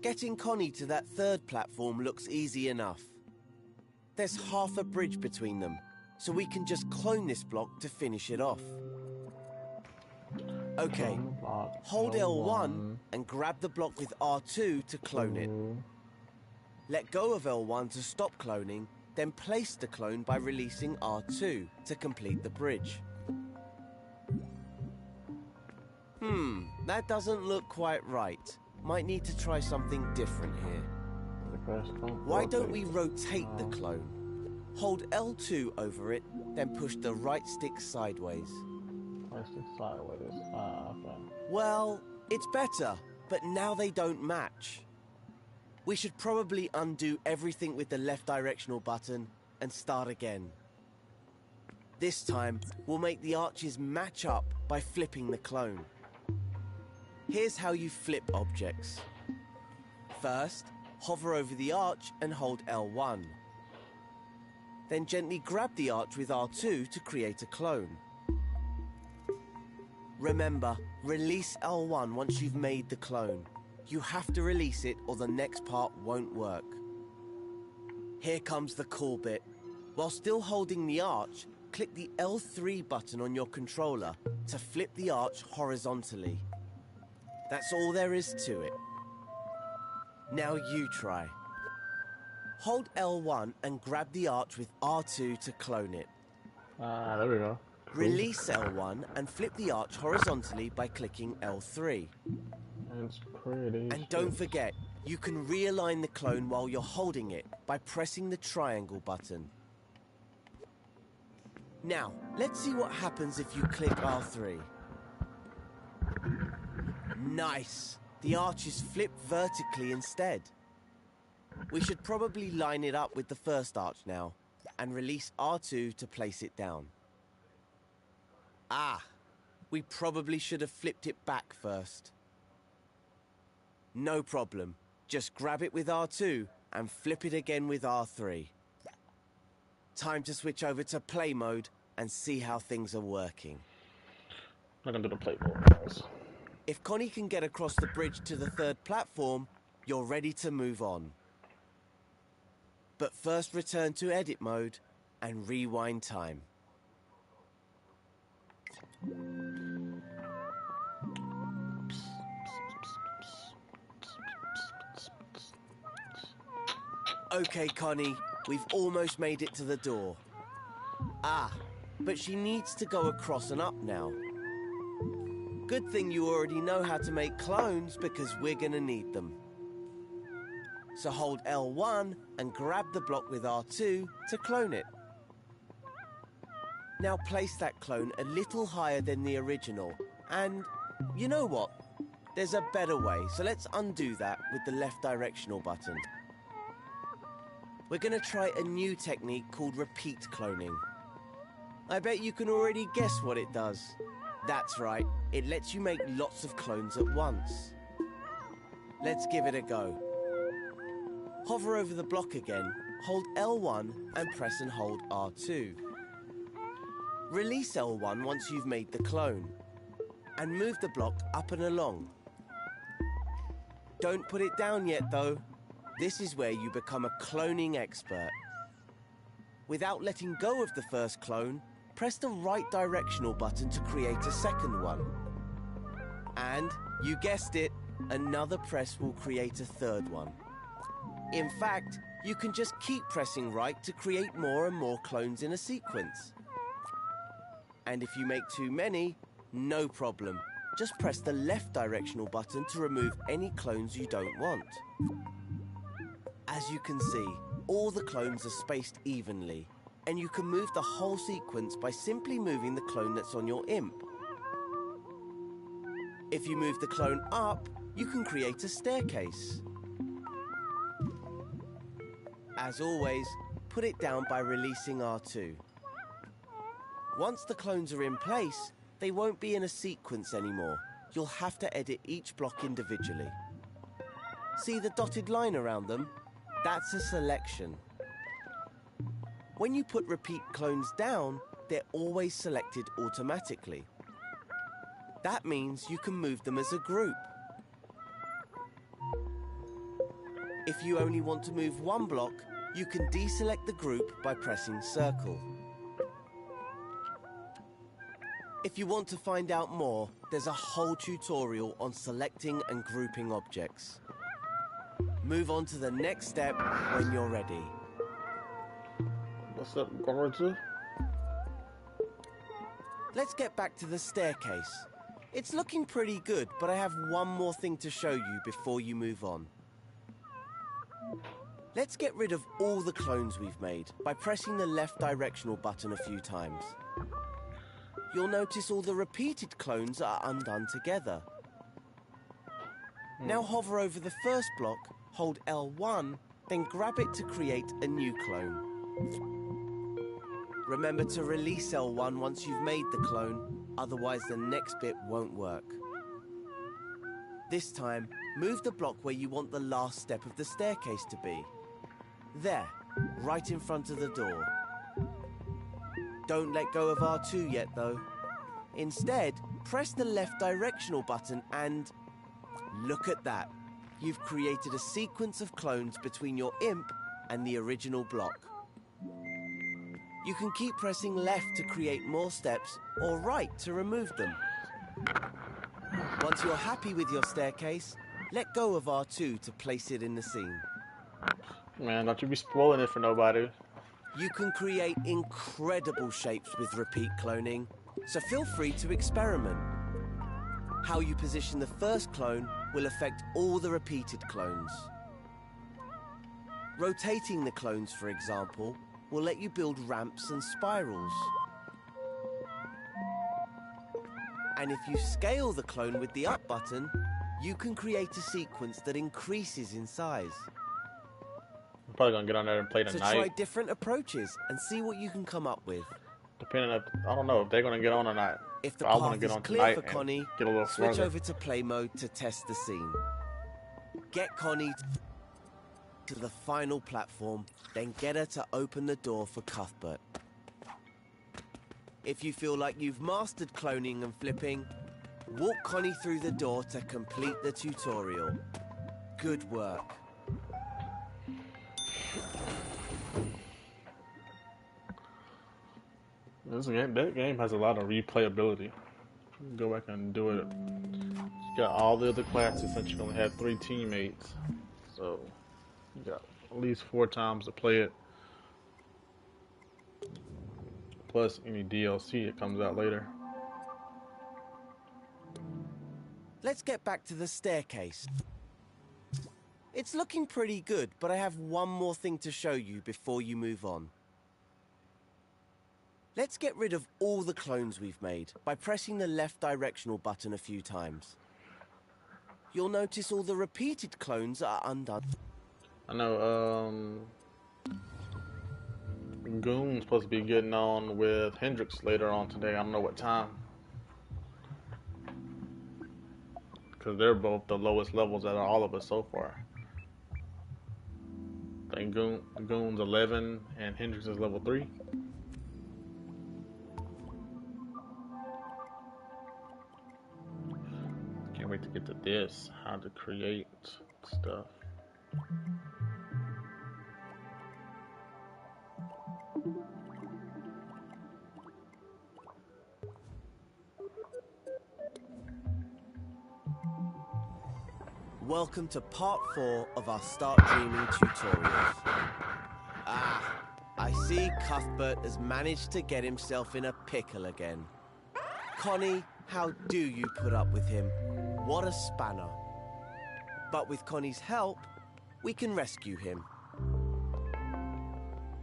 Getting Connie to that third platform looks easy enough. There's half a bridge between them, so we can just clone this block to finish it off. Okay, hold L1 and grab the block with R2 to clone it. Let go of L1 to stop cloning, then place the clone by releasing R2 to complete the bridge. That doesn't look quite right. Might need to try something different here. Why don't we rotate the clone? Hold L2 over it, then push the right stick sideways. Right stick sideways. Okay. Well, it's better, but now they don't match. We should probably undo everything with the left directional button and start again. This time, we'll make the arches match up by flipping the clone. Here's how you flip objects. First, hover over the arch and hold L1. Then gently grab the arch with R2 to create a clone. Remember, release L1 once you've made the clone. You have to release it or the next part won't work. Here comes the cool bit. While still holding the arch, click the L3 button on your controller to flip the arch horizontally. That's all there is to it. Now you try. Hold L1 and grab the arch with R2 to clone it. There we go. Cool. Release L1 and flip the arch horizontally by clicking L3. It's pretty. And don't forget, you can realign the clone while you're holding it by pressing the triangle button. Now, let's see what happens if you click R3. Nice! The arch is flipped vertically instead. We should probably line it up with the first arch now, and release R2 to place it down. We probably should have flipped it back first. No problem. Just grab it with R2 and flip it again with R3. Time to switch over to play mode and see how things are working. I'm gonna do the play mode, guys. If Connie can get across the bridge to the third platform, you're ready to move on. But first return to edit mode and rewind time. Okay, Connie, we've almost made it to the door. But she needs to go across and up now. Good thing you already know how to make clones because we're gonna need them. So hold L1 and grab the block with R2 to clone it. Now place that clone a little higher than the original. And you know what? There's a better way, so let's undo that with the left directional button. We're going to try a new technique called repeat cloning. I bet you can already guess what it does. That's right, it lets you make lots of clones at once. Let's give it a go. Hover over the block again, hold L1 and press and hold R2. Release L1 once you've made the clone, and move the block up and along. Don't put it down yet though. This is where you become a cloning expert. Without letting go of the first clone, press the right directional button to create a second one. And, you guessed it, another press will create a third one. In fact, you can just keep pressing right to create more and more clones in a sequence. And if you make too many, no problem. Just press the left directional button to remove any clones you don't want. As you can see, all the clones are spaced evenly, and you can move the whole sequence by simply moving the clone that's on your imp. If you move the clone up, you can create a staircase. As always, put it down by releasing R2. Once the clones are in place, they won't be in a sequence anymore. You'll have to edit each block individually. See the dotted line around them? That's a selection. When you put repeat clones down, they're always selected automatically. That means you can move them as a group. If you only want to move one block, you can deselect the group by pressing circle. If you want to find out more, there's a whole tutorial on selecting and grouping objects. Move on to the next step when you're ready. What's up, Gorgeous? Let's get back to the staircase. It's looking pretty good, but I have one more thing to show you before you move on. Let's get rid of all the clones we've made by pressing the left directional button a few times. You'll notice all the repeated clones are undone together. Now hover over the first block, hold L1, then grab it to create a new clone. Remember to release L1 once you've made the clone, otherwise the next bit won't work. This time, move the block where you want the last step of the staircase to be. There, right in front of the door. Don't let go of R2 yet though. Instead, press the left directional button and... look at that. You've created a sequence of clones between your imp and the original block. You can keep pressing left to create more steps or right to remove them. Once you're happy with your staircase, let go of R2 to place it in the scene. Man, don't you be spoiling it for nobody. You can create incredible shapes with repeat cloning, so feel free to experiment. How you position the first clone will affect all the repeated clones. Rotating the clones, for example, will let you build ramps and spirals. And if you scale the clone with the up button, you can create a sequence that increases in size. I'm probably gonna get on there and play So tonight. try different approaches and see what you can come up with. Depending on, I don't know if they're gonna get on or not. If the I wanna path get is on clear tonight for and Connie, get a little switch further. over to play mode to test the scene. Get Connie to the final platform, then get her to open the door for Cuthbert. If you feel like you've mastered cloning and flipping, walk Connie through the door to complete the tutorial. Good work. That game has a lot of replayability. You can go back and do it. You got all the other classes since you only had 3 teammates. So, you got at least 4 times to play it. Plus any DLC that comes out later. Let's get back to the staircase. It's looking pretty good, but I have one more thing to show you before you move on. Let's get rid of all the clones we've made by pressing the left directional button a few times. You'll notice all the repeated clones are undone. I know, Goon's supposed to be getting on with Hendrix later on today. I don't know what time. Because they're both the lowest levels out of all of us so far. I think Goon's 11 and Hendrix is level 3. Can't wait to get to this. How to create stuff. Welcome to part 4 of our Start Dreaming tutorials. Ah, I see Cuthbert has managed to get himself in a pickle again. Connie, how do you put up with him? What a spanner. But with Connie's help, we can rescue him.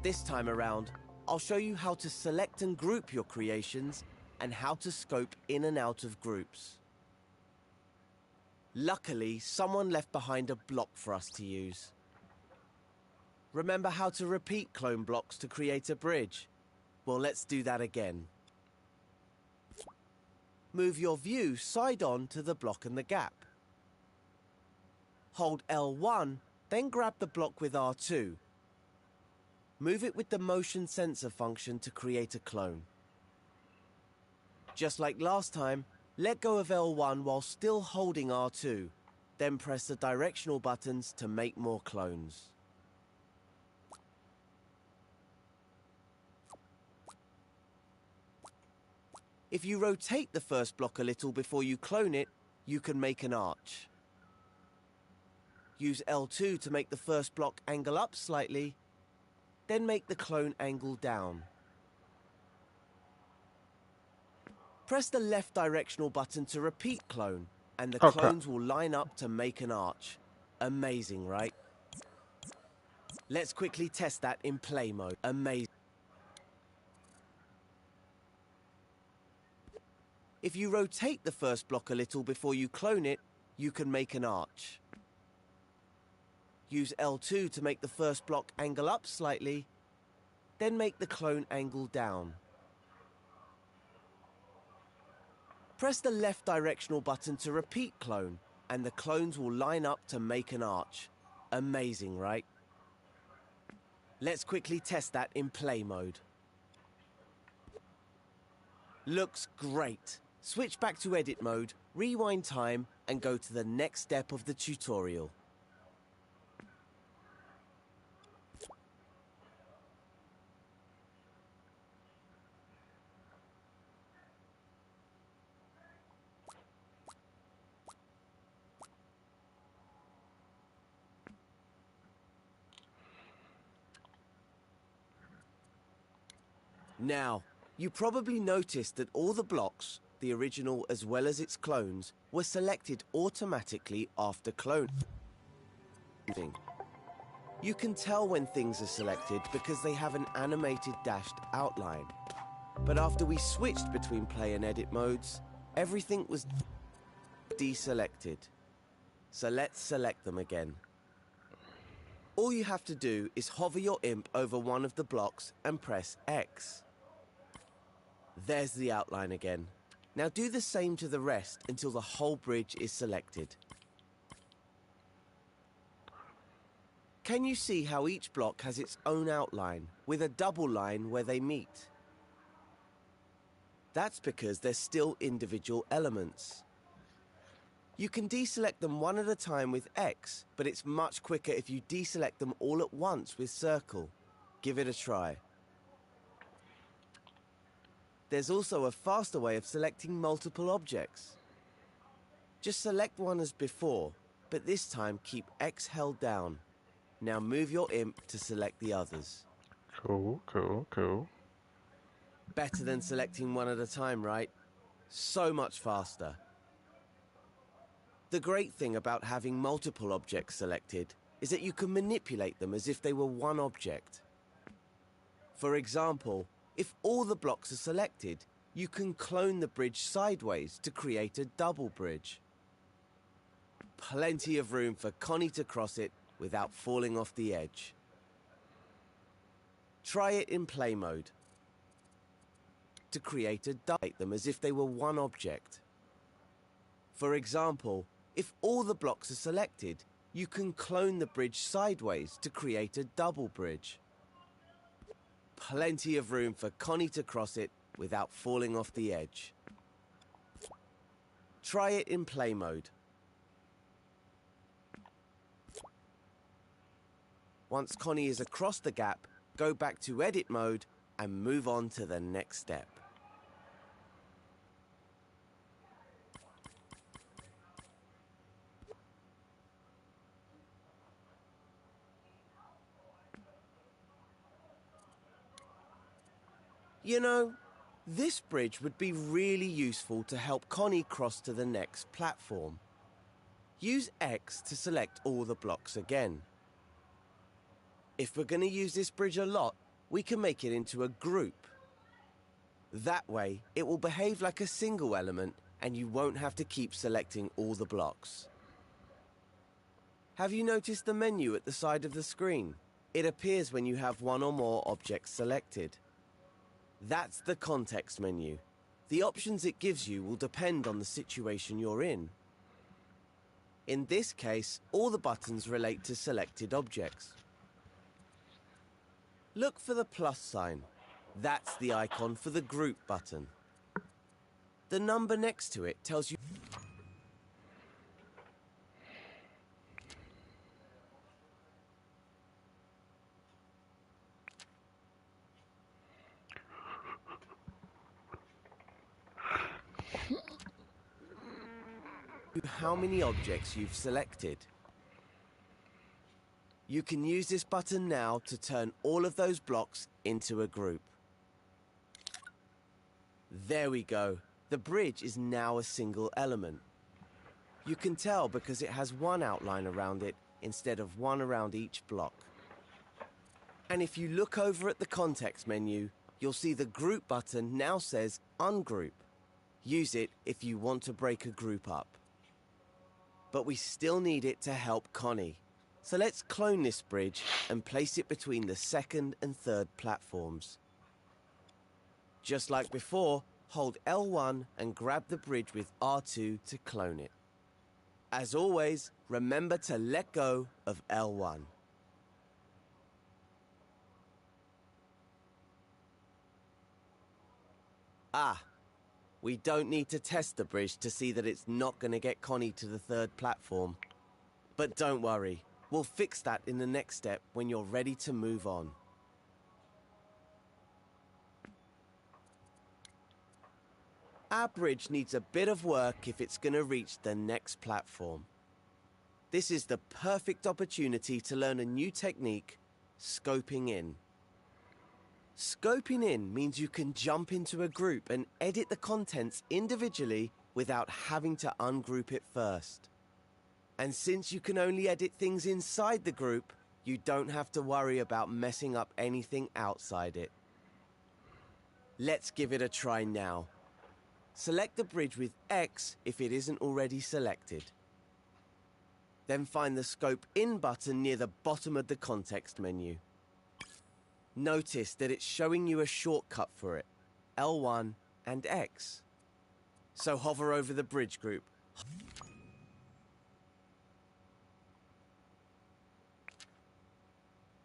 This time around, I'll show you how to select and group your creations and how to scope in and out of groups. Luckily, someone left behind a block for us to use. Remember how to repeat clone blocks to create a bridge? Well, let's do that again. Move your view side on to the block and the gap. Hold L1, then grab the block with R2. Move it with the motion sensor function to create a clone. Just like last time, let go of L1 while still holding R2, then press the directional buttons to make more clones. If you rotate the first block a little before you clone it, you can make an arch. Use L2 to make the first block angle up slightly, then make the clone angle down. Press the left directional button to repeat clone, and the clones will line up to make an arch. Amazing, right? Let's quickly test that in play mode. Amazing. If you rotate the first block a little before you clone it, you can make an arch. Use L2 to make the first block angle up slightly, then make the clone angle down. Press the left directional button to repeat clone, and the clones will line up to make an arch. Amazing, right? Let's quickly test that in play mode. Looks great. Switch back to edit mode, rewind time, and go to the next step of the tutorial. Now, you probably noticed that all the blocks, the original as well as its clones, were selected automatically after cloning. You can tell when things are selected because they have an animated dashed outline. But after we switched between play and edit modes, everything was deselected. So let's select them again. All you have to do is hover your imp over one of the blocks and press X. There's the outline again. Now do the same to the rest until the whole bridge is selected. Can you see how each block has its own outline, with a double line where they meet? That's because they're still individual elements. You can deselect them one at a time with X, but it's much quicker if you deselect them all at once with circle. Give it a try. There's also a faster way of selecting multiple objects. Just select one as before, but this time keep X held down. Now move your imp to select the others. Cool, cool, cool. Better than selecting one at a time, right? So much faster. The great thing about having multiple objects selected is that you can manipulate them as if they were one object. For example, if all the blocks are selected, you can clone the bridge sideways to create a double bridge. Plenty of room for Connie to cross it without falling off the edge. Try it in play mode. To create them as if they were one object. For example, if all the blocks are selected, you can clone the bridge sideways to create a double bridge. Plenty of room for Connie to cross it without falling off the edge. Try it in play mode. Once Connie is across the gap, go back to edit mode and move on to the next step. You know, this bridge would be really useful to help Connie cross to the next platform. Use X to select all the blocks again. If we're going to use this bridge a lot, we can make it into a group. That way, it will behave like a single element and you won't have to keep selecting all the blocks. Have you noticed the menu at the side of the screen? It appears when you have one or more objects selected. That's the context menu. The options it gives you will depend on the situation you're in. In this case, all the buttons relate to selected objects. Look for the plus sign. That's the icon for the group button. The number next to it tells you how many objects you've selected. You can use this button now to turn all of those blocks into a group. There we go. The bridge is now a single element. You can tell because it has one outline around it instead of one around each block. And if you look over at the context menu, you'll see the group button now says ungroup. Use it if you want to break a group up. But we still need it to help Connie. So let's clone this bridge and place it between the second and third platforms. Just like before, hold L1 and grab the bridge with R2 to clone it. As always, remember to let go of L1. Ah, we don't need to test the bridge to see that it's not going to get Connie to the third platform. But don't worry, we'll fix that in the next step when you're ready to move on. Our bridge needs a bit of work if it's going to reach the next platform. This is the perfect opportunity to learn a new technique, scoping in. Scoping in means you can jump into a group and edit the contents individually without having to ungroup it first. And since you can only edit things inside the group, you don't have to worry about messing up anything outside it. Let's give it a try now. Select the bridge with X if it isn't already selected. Then find the Scope In button near the bottom of the context menu. Notice that it's showing you a shortcut for it, L1 and X. So hover over the bridge group.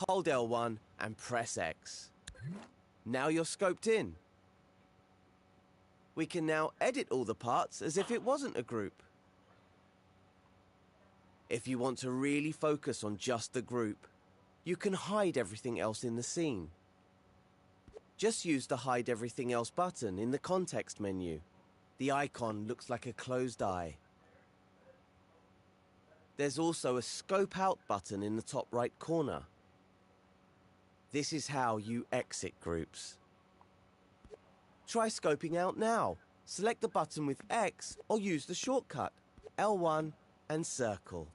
Hold L1 and press X. Now you're scoped in. We can now edit all the parts as if it wasn't a group. If you want to really focus on just the group, you can hide everything else in the scene. Just use the Hide Everything Else button in the context menu. The icon looks like a closed eye. There's also a Scope Out button in the top right corner. This is how you exit groups. Try scoping out now. Select the button with X or use the shortcut, L1 and circle.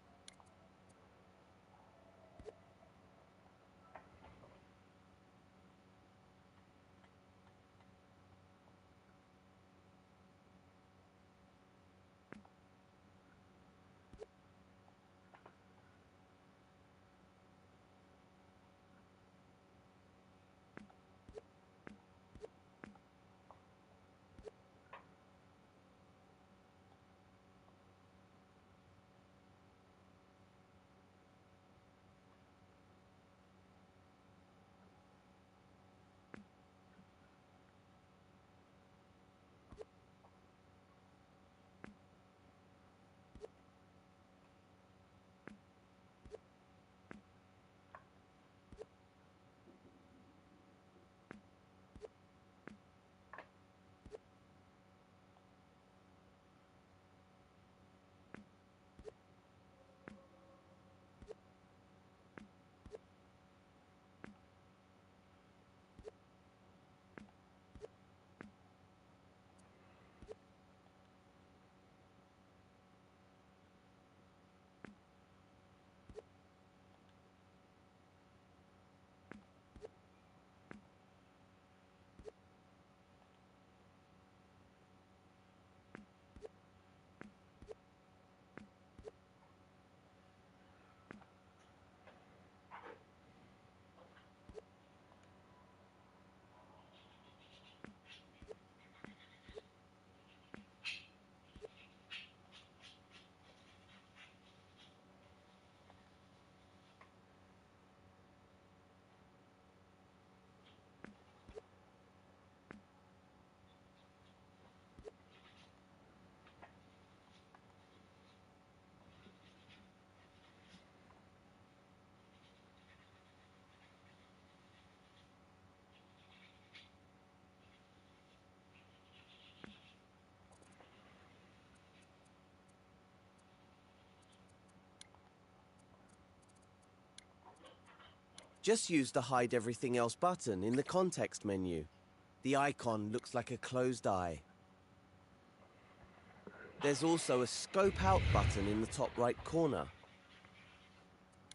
Just use the Hide Everything Else button in the context menu. The icon looks like a closed eye. There's also a Scope Out button in the top right corner.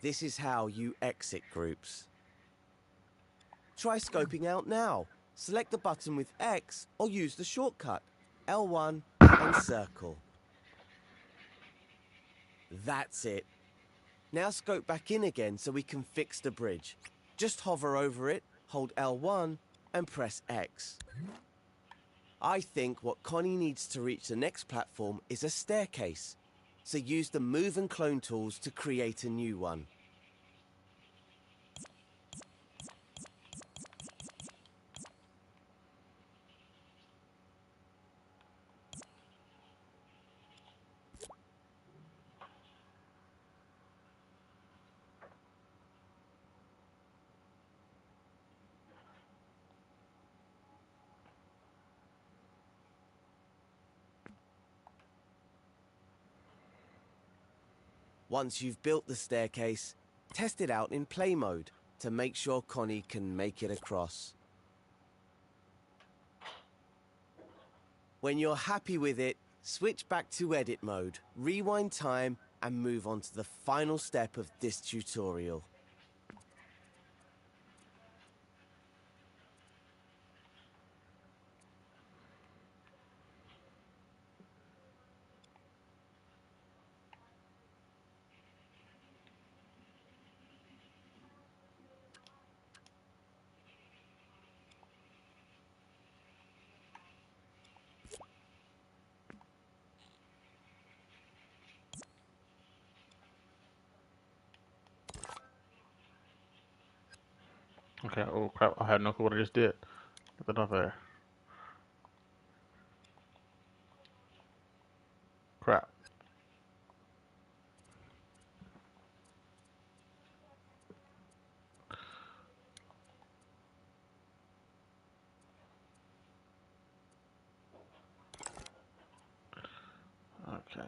This is how you exit groups. Try scoping out now. Select the button with X or use the shortcut, L1 and circle. That's it. Now scope back in again so we can fix the bridge. Just hover over it, hold L1 and press X. I think what Connie needs to reach the next platform is a staircase. So use the move and clone tools to create a new one. Once you've built the staircase, test it out in play mode to make sure Connie can make it across. When you're happy with it, switch back to edit mode, rewind time, and move on to the final step of this tutorial. Okay, oh crap, I have no clue what I just did. Get that off there. Crap. Okay.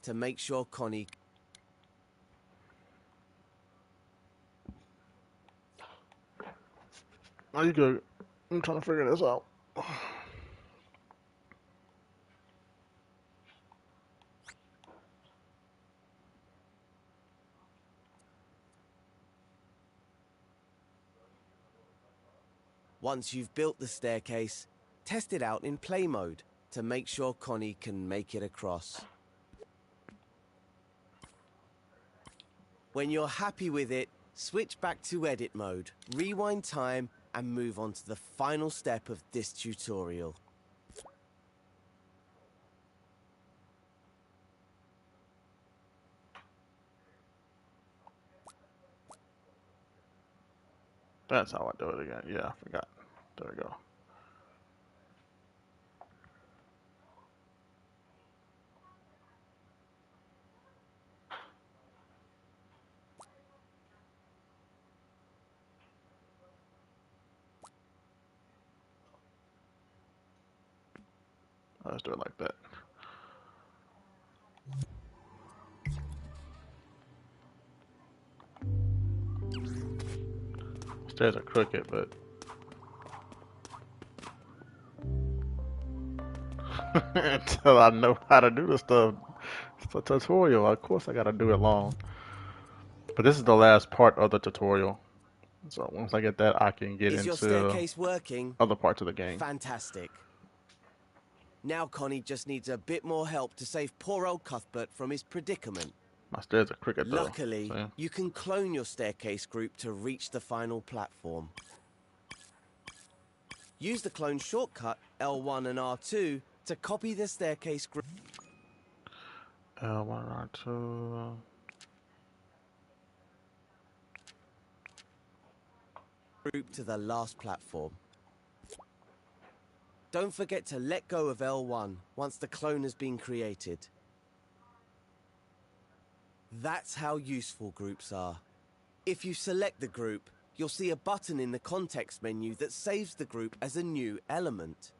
To make sure Connie... Are you good? I'm trying to figure this out. Once you've built the staircase, test it out in play mode to make sure Connie can make it across. When you're happy with it, switch back to edit mode, rewind time, and move on to the final step of this tutorial. That's how I do it again. Yeah, I forgot. There we go. Let's do it like that. Stairs are crooked, but until I know how to do the stuff, it's a tutorial. Of course, I gotta do it long. But this is the last part of the tutorial. So once I get that, I can get Is your into staircase working? other parts of the game. Fantastic. Now Connie just needs a bit more help to save poor old Cuthbert from his predicament. My stairs are crooked though. Luckily, so. you can clone your staircase group to reach the final platform. Use the clone shortcut, L1 and R2, to copy the staircase group L1, R2. to the last platform. Don't forget to let go of L1 once the clone has been created. That's how useful groups are. If you select the group, you'll see a button in the context menu that saves the group as a new element.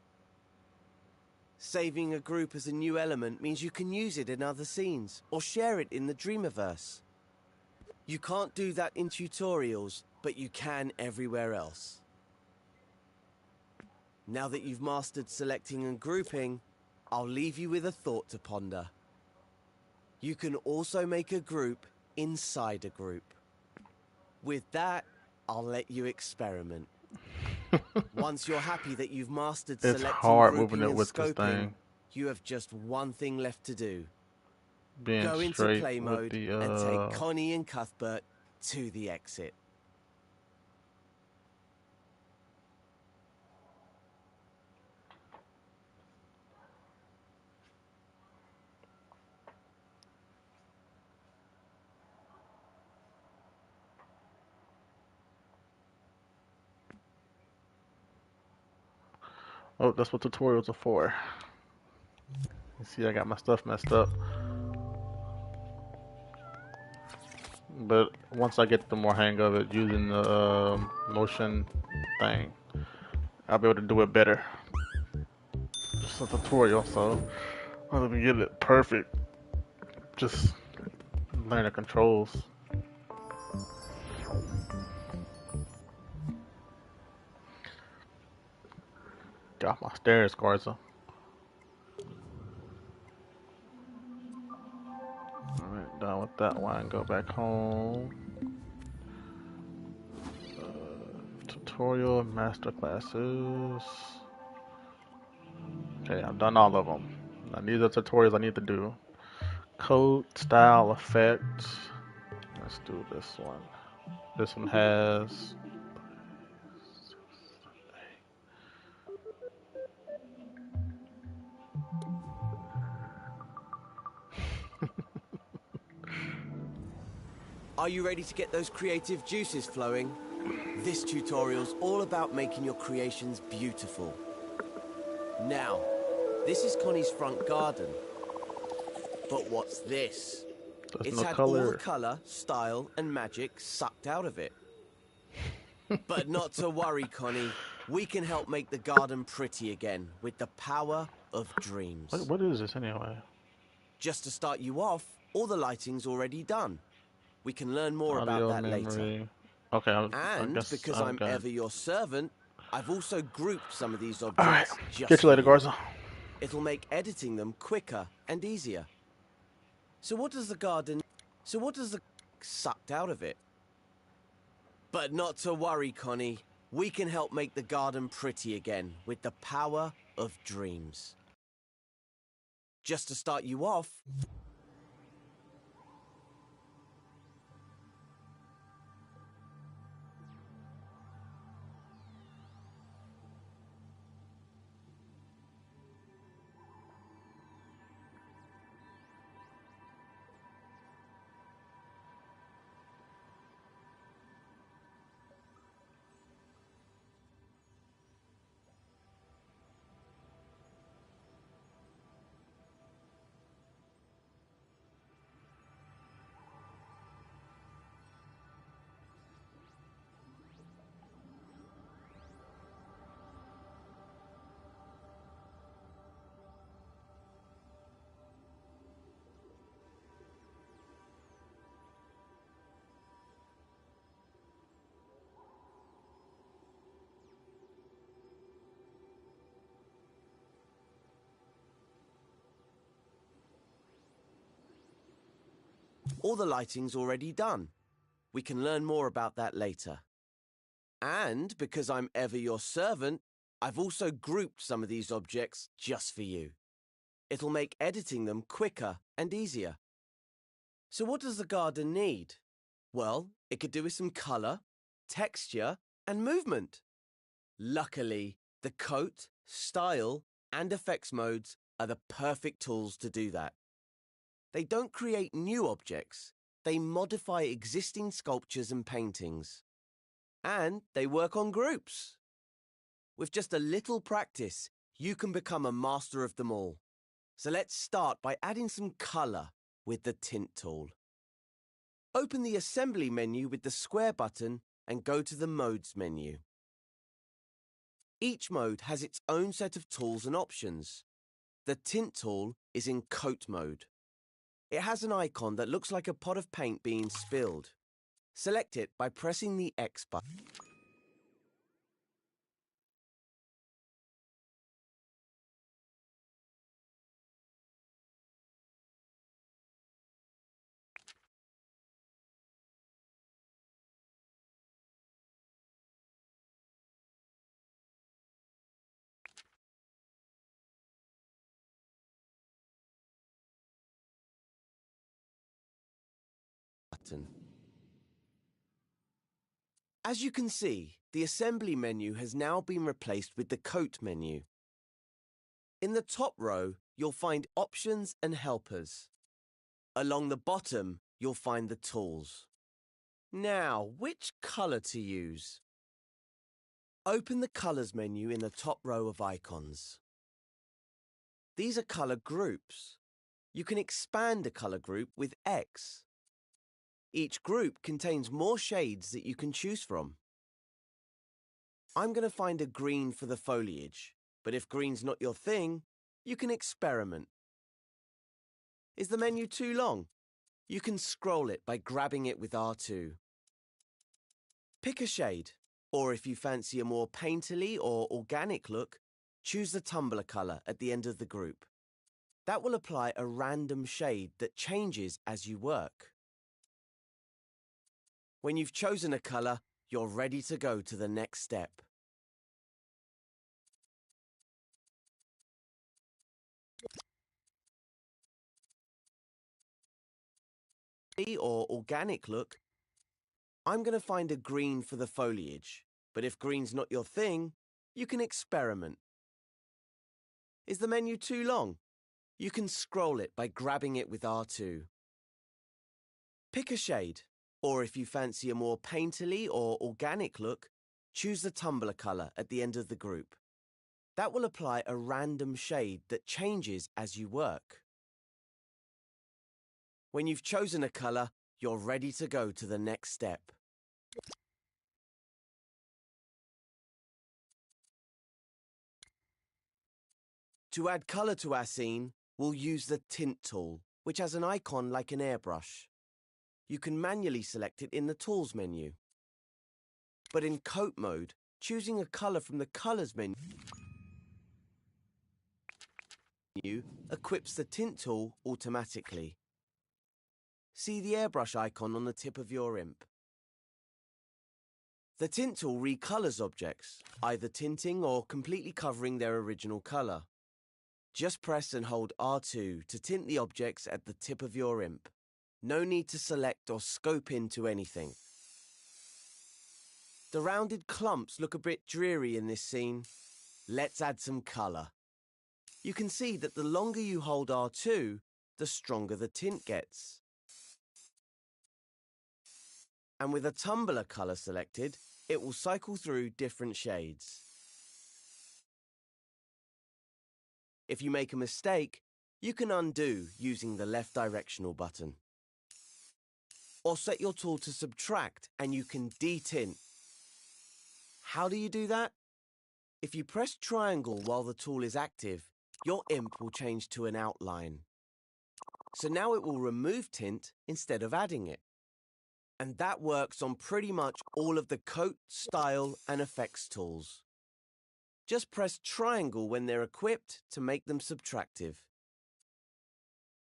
Saving a group as a new element means you can use it in other scenes or share it in the Dreamiverse. You can't do that in tutorials, but you can everywhere else. Now that you've mastered selecting and grouping, I'll leave you with a thought to ponder. You can also make a group inside a group. With that, I'll let you experiment. Once you're happy that you've mastered It's selecting, hard grouping, moving it and with this scoping, thing. you have just one thing left to do. Being Go into straight play with mode the and take Connie and Cuthbert to the exit. Oh, that's what tutorials are for. You see, I got my stuff messed up. But once I get the more hang of it, using the motion thing, I'll be able to do it better. Just a tutorial, so I don't even get it perfect. Just learn the controls. Got my stairs, Garza. Alright, done with that one. Go back home. Tutorial, master classes. Okay, I've done all of them. Now, these are tutorials I need to do. Code, style, effect. Let's do this one. This one has... Are you ready to get those creative juices flowing? This tutorial's all about making your creations beautiful. Now, this is Connie's front garden. But what's this? There's It's no had color. all the color, style, and magic sucked out of it. But not to worry, Connie. We can help make the garden pretty again with the power of dreams. What is this anyway? Just to start you off, all the lighting's already done. We can learn more Audio, about that later. memory. Okay, I And guess because I've I'm got it. ever your servant, I've also grouped some of these Alright, objects just catch you later, for Garza. It'll make editing them quicker and easier. So what does the sucked out of it? But not to worry, Connie. We can help make the garden pretty again with the power of dreams. Just to start you off, all the lighting's already done. We can learn more about that later. And because I'm ever your servant, I've also grouped some of these objects just for you. It'll make editing them quicker and easier. So what does the garden need? Well, it could do with some color, texture, and movement. Luckily, the coat, style, and effects modes are the perfect tools to do that. They don't create new objects, they modify existing sculptures and paintings. And they work on groups. With just a little practice, you can become a master of them all. So let's start by adding some color with the tint tool. Open the assembly menu with the square button and go to the modes menu. Each mode has its own set of tools and options. The tint tool is in coat mode. It has an icon that looks like a pot of paint being spilled. Select it by pressing the X button. As you can see, the assembly menu has now been replaced with the coat menu. In the top row, you'll find options and helpers. Along the bottom, you'll find the tools. Now, which color to use? Open the colors menu in the top row of icons. These are color groups. You can expand a color group with X. Each group contains more shades that you can choose from. I'm going to find a green for the foliage, but if green's not your thing, you can experiment. Is the menu too long? You can scroll it by grabbing it with R2. Pick a shade, or if you fancy a more painterly or organic look, choose the tumbler color at the end of the group. That will apply a random shade that changes as you work. When you've chosen a color, you're ready to go to the next step. Or organic look, I'm going to find a green for the foliage, but if green's not your thing, you can experiment. Is the menu too long? You can scroll it by grabbing it with R2. Pick a shade, or if you fancy a more painterly or organic look, choose the tumbler color at the end of the group. That will apply a random shade that changes as you work. When you've chosen a color, you're ready to go to the next step. To add color to our scene, we'll use the Tint tool, which has an icon like an airbrush. You can manually select it in the Tools menu. But in Coat mode, choosing a color from the Colors menu equips the Tint tool automatically. See the airbrush icon on the tip of your imp. The Tint tool recolors objects, either tinting or completely covering their original color. Just press and hold R2 to tint the objects at the tip of your imp. No need to select or scope into anything. The rounded clumps look a bit dreary in this scene. Let's add some color. You can see that the longer you hold R2, the stronger the tint gets. And with a tumbler color selected, it will cycle through different shades. If you make a mistake, you can undo using the left directional button. Or set your tool to subtract and you can detint. How do you do that? If you press triangle while the tool is active, your imp will change to an outline. So now it will remove tint instead of adding it. And that works on pretty much all of the coat, style, and effects tools. Just press triangle when they're equipped to make them subtractive.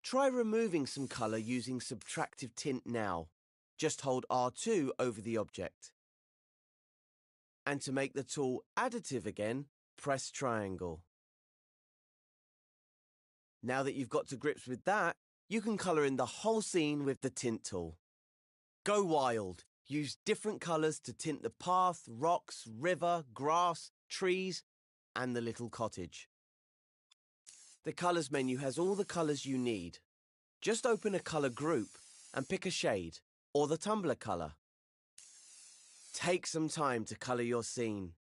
Try removing some color using subtractive tint now. Just hold R2 over the object. And to make the tool additive again, press triangle. Now that you've got to grips with that, you can color in the whole scene with the Tint tool. Go wild. Use different colors to tint the path, rocks, river, grass, trees, and the little cottage. The colors menu has all the colors you need. Just open a color group and pick a shade or the tumbler color. Take some time to color your scene.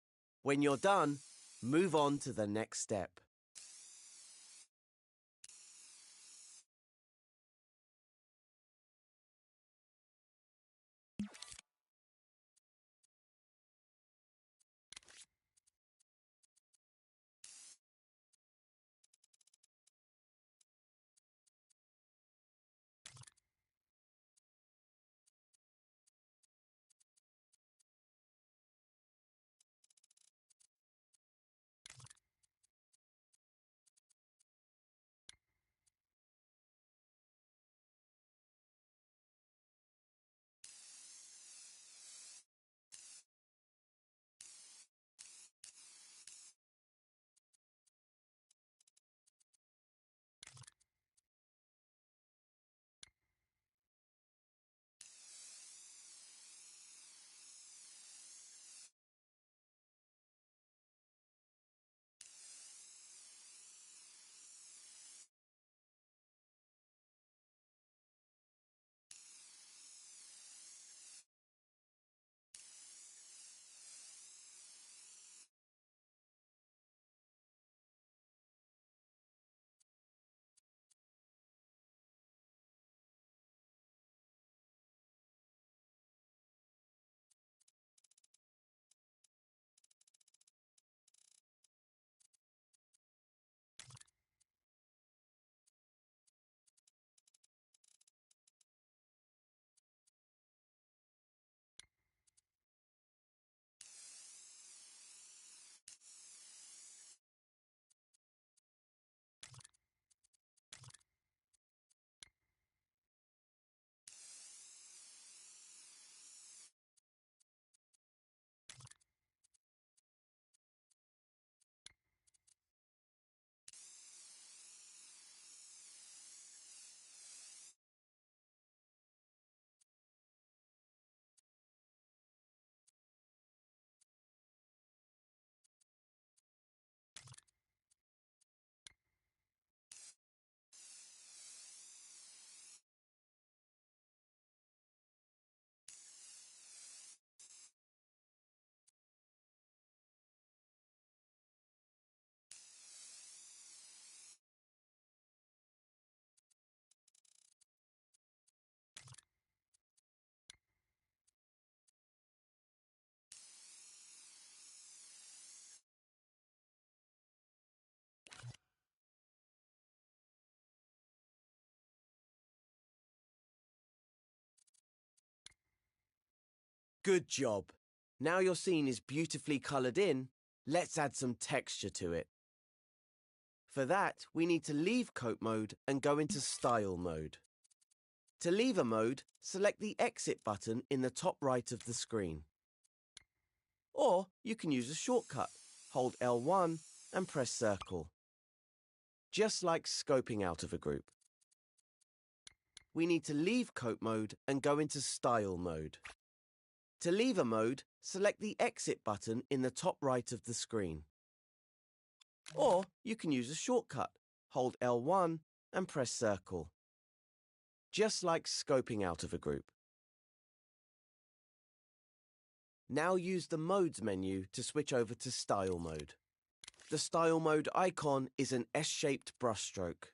When you're done, move on to the next step. Good job. Now your scene is beautifully coloured in, let's add some texture to it. For that, we need to leave coat mode and go into style mode. To leave a mode, select the exit button in the top right of the screen. Or you can use a shortcut. Hold L1 and press circle. Just like scoping out of a group. We need to leave coat mode and go into style mode. To leave a mode, select the exit button in the top right of the screen. Or you can use a shortcut. Hold L1 and press circle. Just like scoping out of a group. Now use the Modes menu to switch over to Style mode. The Style mode icon is an S-shaped brushstroke.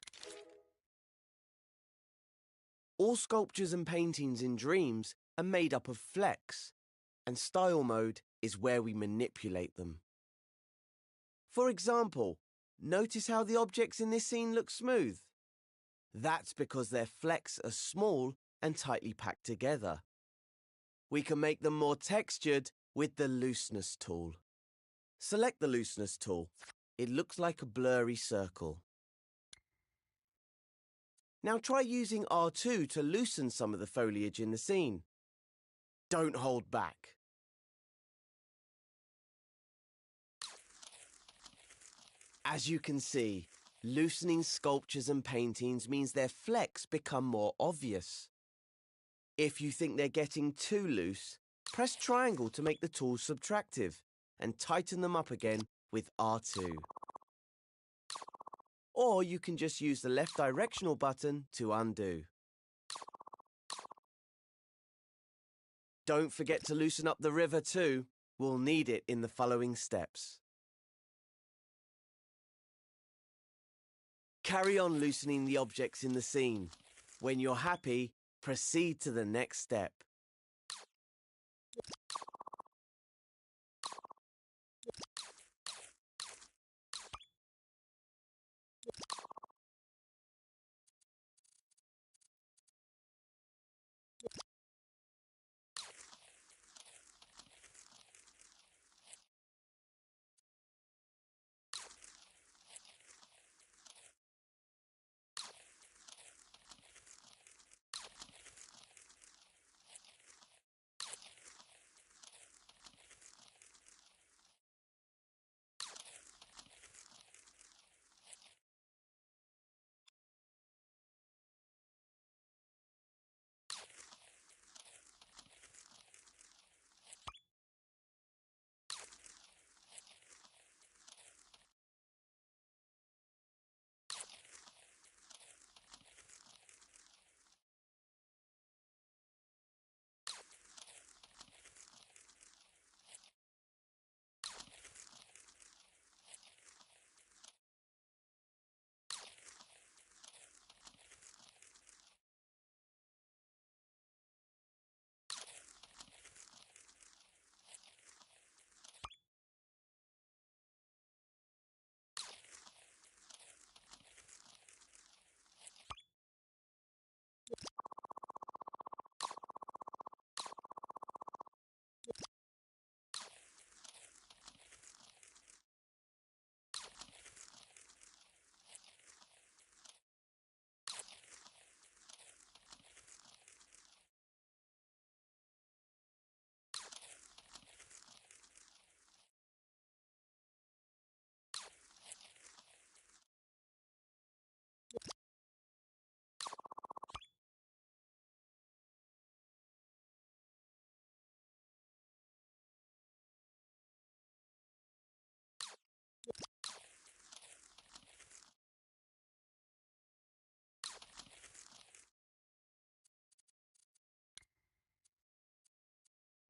All sculptures and paintings in Dreams are made up of flecks, and Style mode is where we manipulate them. For example, notice how the objects in this scene look smooth. That's because their flecks are small and tightly packed together. We can make them more textured with the Looseness tool. Select the Looseness tool. It looks like a blurry circle. Now try using R2 to loosen some of the foliage in the scene. Don't hold back. As you can see, loosening sculptures and paintings means their flecks become more obvious. If you think they're getting too loose, press triangle to make the tool subtractive and tighten them up again with R2. Or you can just use the left directional button to undo. Don't forget to loosen up the river too. We'll need it in the following steps. Carry on loosening the objects in the scene. When you're happy, proceed to the next step.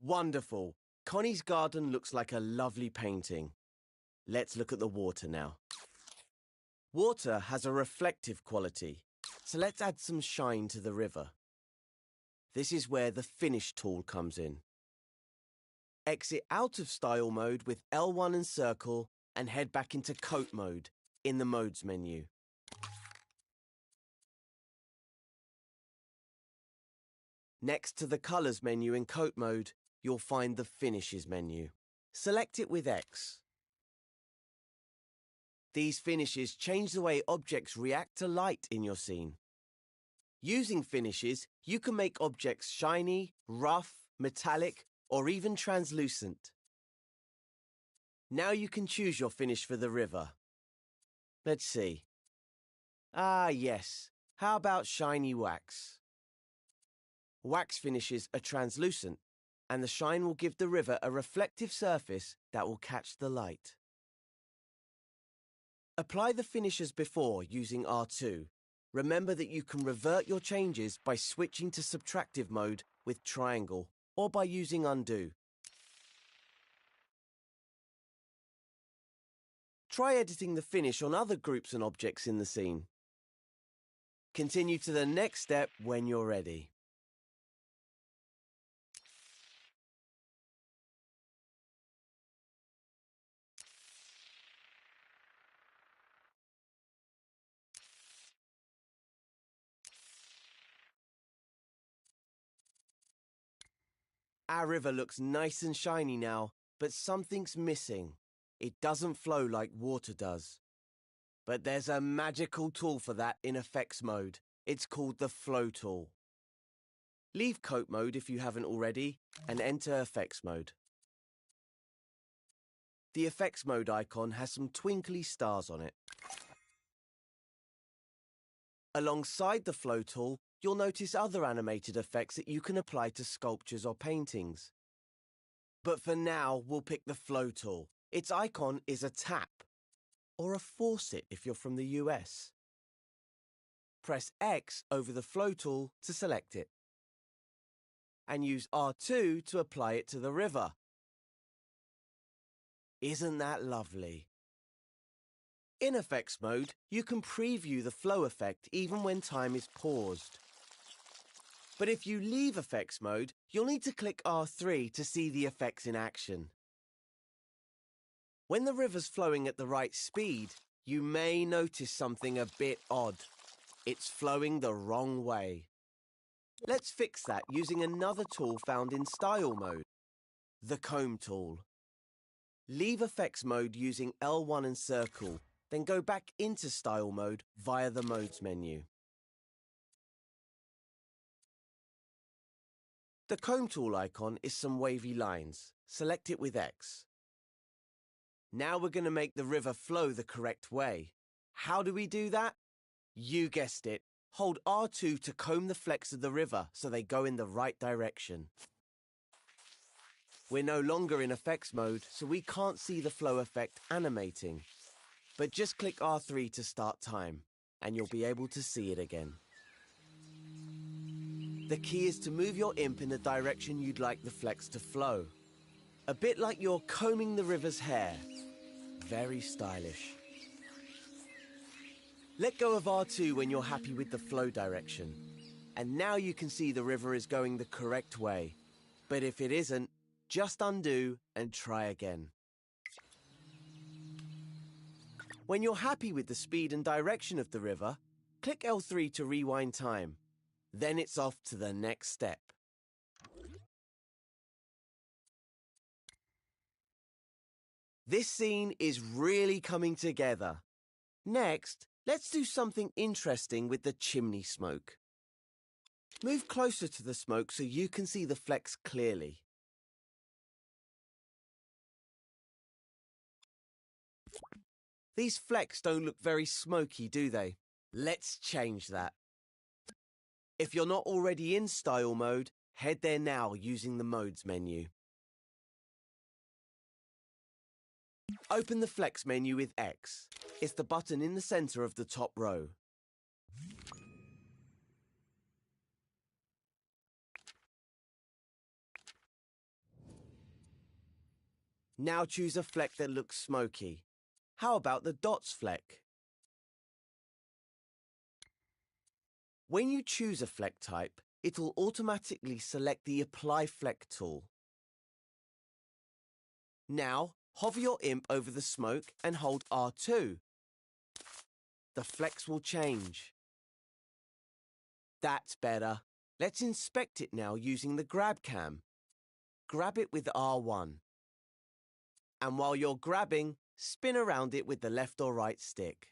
Wonderful. Connie's garden looks like a lovely painting. Let's look at the water now. Water has a reflective quality, so let's add some shine to the river. This is where the Finish tool comes in. Exit out of Style mode with L1 and circle and head back into Coat mode in the Modes menu. Next to the Colours menu in Coat mode, you'll find the Finishes menu. Select it with X. These finishes change the way objects react to light in your scene. Using finishes, you can make objects shiny, rough, metallic, or even translucent. Now you can choose your finish for the river. Let's see. Ah, yes. How about shiny wax? Wax finishes are translucent, and the shine will give the river a reflective surface that will catch the light. Apply the finishes before using R2. Remember that you can revert your changes by switching to subtractive mode with triangle or by using undo. Try editing the finish on other groups and objects in the scene. Continue to the next step when you're ready. Our river looks nice and shiny now, but something's missing. It doesn't flow like water does. But there's a magical tool for that in effects mode. It's called the Flow tool. Leave Coat mode if you haven't already, and enter effects mode. The effects mode icon has some twinkly stars on it. Alongside the Flow tool, you'll notice other animated effects that you can apply to sculptures or paintings. But for now, we'll pick the Flow tool. Its icon is a tap, or a faucet if you're from the US. Press X over the Flow tool to select it, and use R2 to apply it to the river. Isn't that lovely? In effects mode, you can preview the flow effect even when time is paused. But if you leave effects mode, you'll need to click R3 to see the effects in action. When the river's flowing at the right speed, you may notice something a bit odd. It's flowing the wrong way. Let's fix that using another tool found in Style mode, the Comb tool. Leave effects mode using L1 and circle, then go back into Style mode via the Modes menu. The Comb tool icon is some wavy lines. Select it with X. Now we're going to make the river flow the correct way. How do we do that? You guessed it. Hold R2 to comb the flecks of the river so they go in the right direction. We're no longer in effects mode, so we can't see the flow effect animating. But just click R3 to start time, and you'll be able to see it again. The key is to move your imp in the direction you'd like the flecks to flow. A bit like you're combing the river's hair. Very stylish. Let go of R2 when you're happy with the flow direction. And now you can see the river is going the correct way. But if it isn't, just undo and try again. When you're happy with the speed and direction of the river, click L3 to rewind time. Then it's off to the next step. This scene is really coming together. Next, let's do something interesting with the chimney smoke. Move closer to the smoke so you can see the flecks clearly. These flecks don't look very smoky, do they? Let's change that. If you're not already in Style mode, head there now using the Modes menu. Open the Flex menu with X. It's the button in the center of the top row. Now choose a fleck that looks smoky. How about the dots fleck? When you choose a fleck type, it'll automatically select the Apply Fleck tool. Now, hover your imp over the smoke and hold R2. The flecks will change. That's better. Let's inspect it now using the Grab Cam. grab it with R1. And while you're grabbing, spin around it with the left or right stick.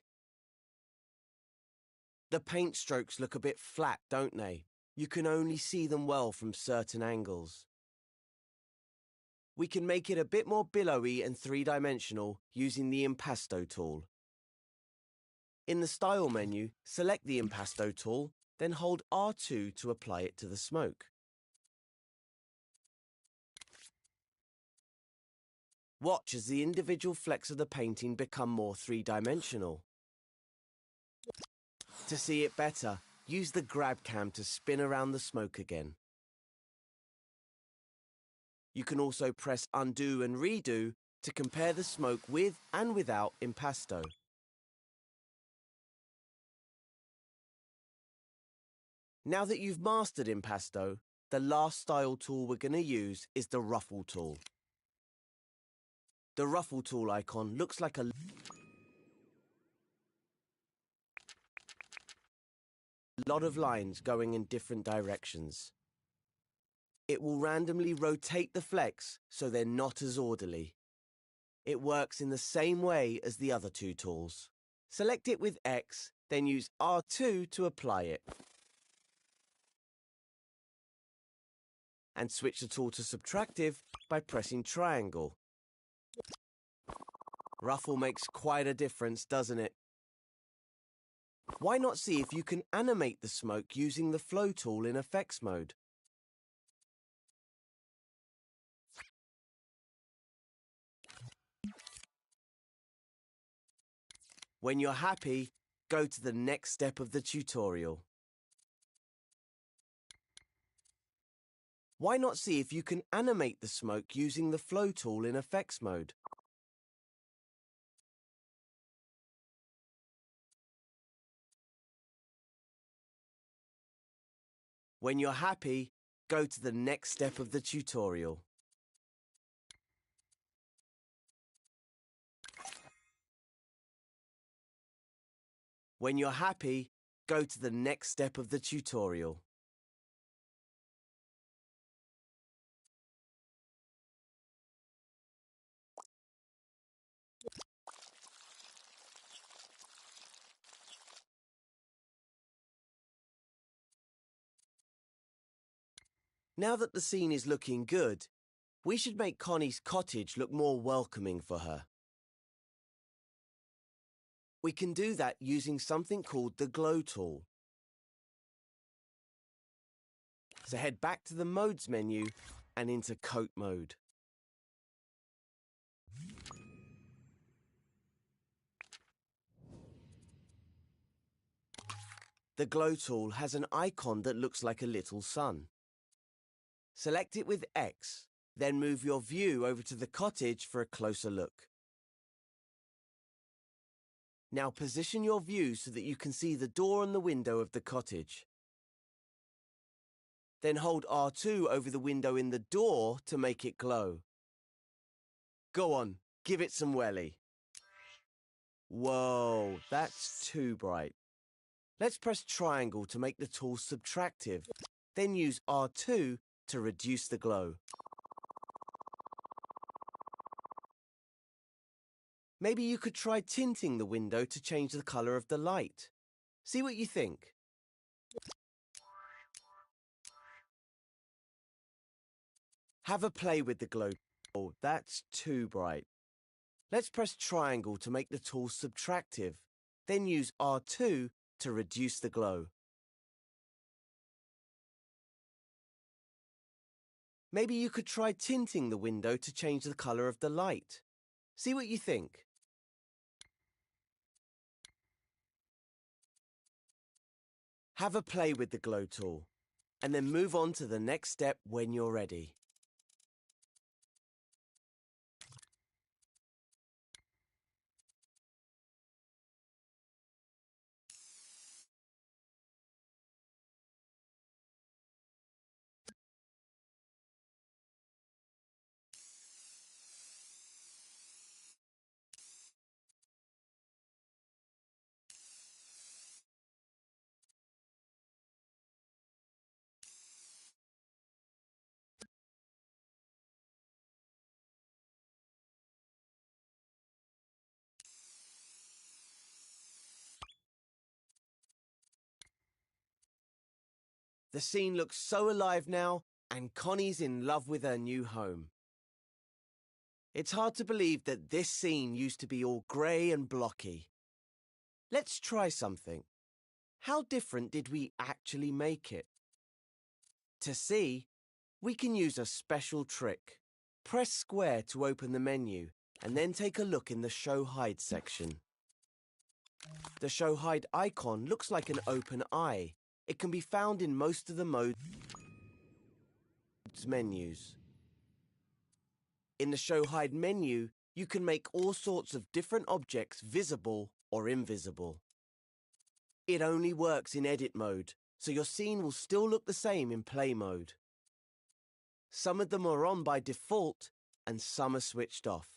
The paint strokes look a bit flat, don't they? You can only see them well from certain angles. We can make it a bit more billowy and three-dimensional using the Impasto tool. In the Style menu, select the Impasto tool, then hold R2 to apply it to the smoke. Watch as the individual flecks of the painting become more three-dimensional. To see it better, use the grab cam to spin around the smoke again. You can also press undo and redo to compare the smoke with and without Impasto. Now that you've mastered Impasto, the last style tool we're going to use is the Ruffle tool. The Ruffle tool icon looks like a lot of lines going in different directions. It will randomly rotate the flecks so they're not as orderly. It works in the same way as the other two tools. Select it with X, then use R2 to apply it. And switch the tool to subtractive by pressing triangle. Ruffle makes quite a difference, doesn't it? Why not see if you can animate the smoke using the flow tool in effects mode? When you're happy, go to the next step of the tutorial. Why not see if you can animate the smoke using the flow tool in effects mode? When you're happy, go to the next step of the tutorial. When you're happy, go to the next step of the tutorial. Now that the scene is looking good, we should make Connie's cottage look more welcoming for her. We can do that using something called the Glow tool. So head back to the Modes menu and into Coat mode. The Glow tool has an icon that looks like a little sun. Select it with X, then move your view over to the cottage for a closer look. Now position your view so that you can see the door and the window of the cottage. Then hold R2 over the window in the door to make it glow. Go on, give it some welly. Whoa, that's too bright. Let's press triangle to make the tool subtractive, then use R2 to reduce the glow. Maybe you could try tinting the window to change the color of the light. See what you think. Have a play with the glow. Oh, that's too bright. Let's press triangle to make the tool subtractive, then use R2 to reduce the glow. Maybe you could try tinting the window to change the color of the light. See what you think. Have a play with the glow tool, and then move on to the next step when you're ready. The scene looks so alive now, and Connie's in love with her new home. It's hard to believe that this scene used to be all grey and blocky. Let's try something. How different did we actually make it? To see, we can use a special trick. Press square to open the menu, and then take a look in the Show Hide section. The Show Hide icon looks like an open eye. It can be found in most of the mode's menus. In the Show Hide menu, you can make all sorts of different objects visible or invisible. It only works in edit mode, so your scene will still look the same in play mode. Some of them are on by default, and some are switched off.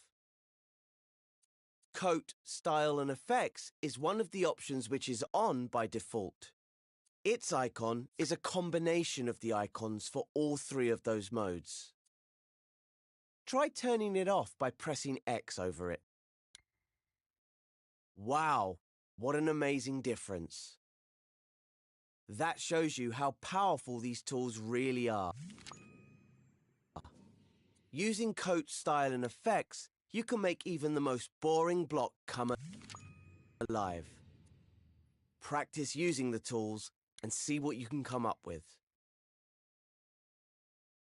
Coat, Style and Effects is one of the options which is on by default. Its icon is a combination of the icons for all three of those modes. Try turning it off by pressing X over it. Wow, what an amazing difference. That shows you how powerful these tools really are. Using Coat, Style and Effects, you can make even the most boring block come alive. Practice using the tools and see what you can come up with.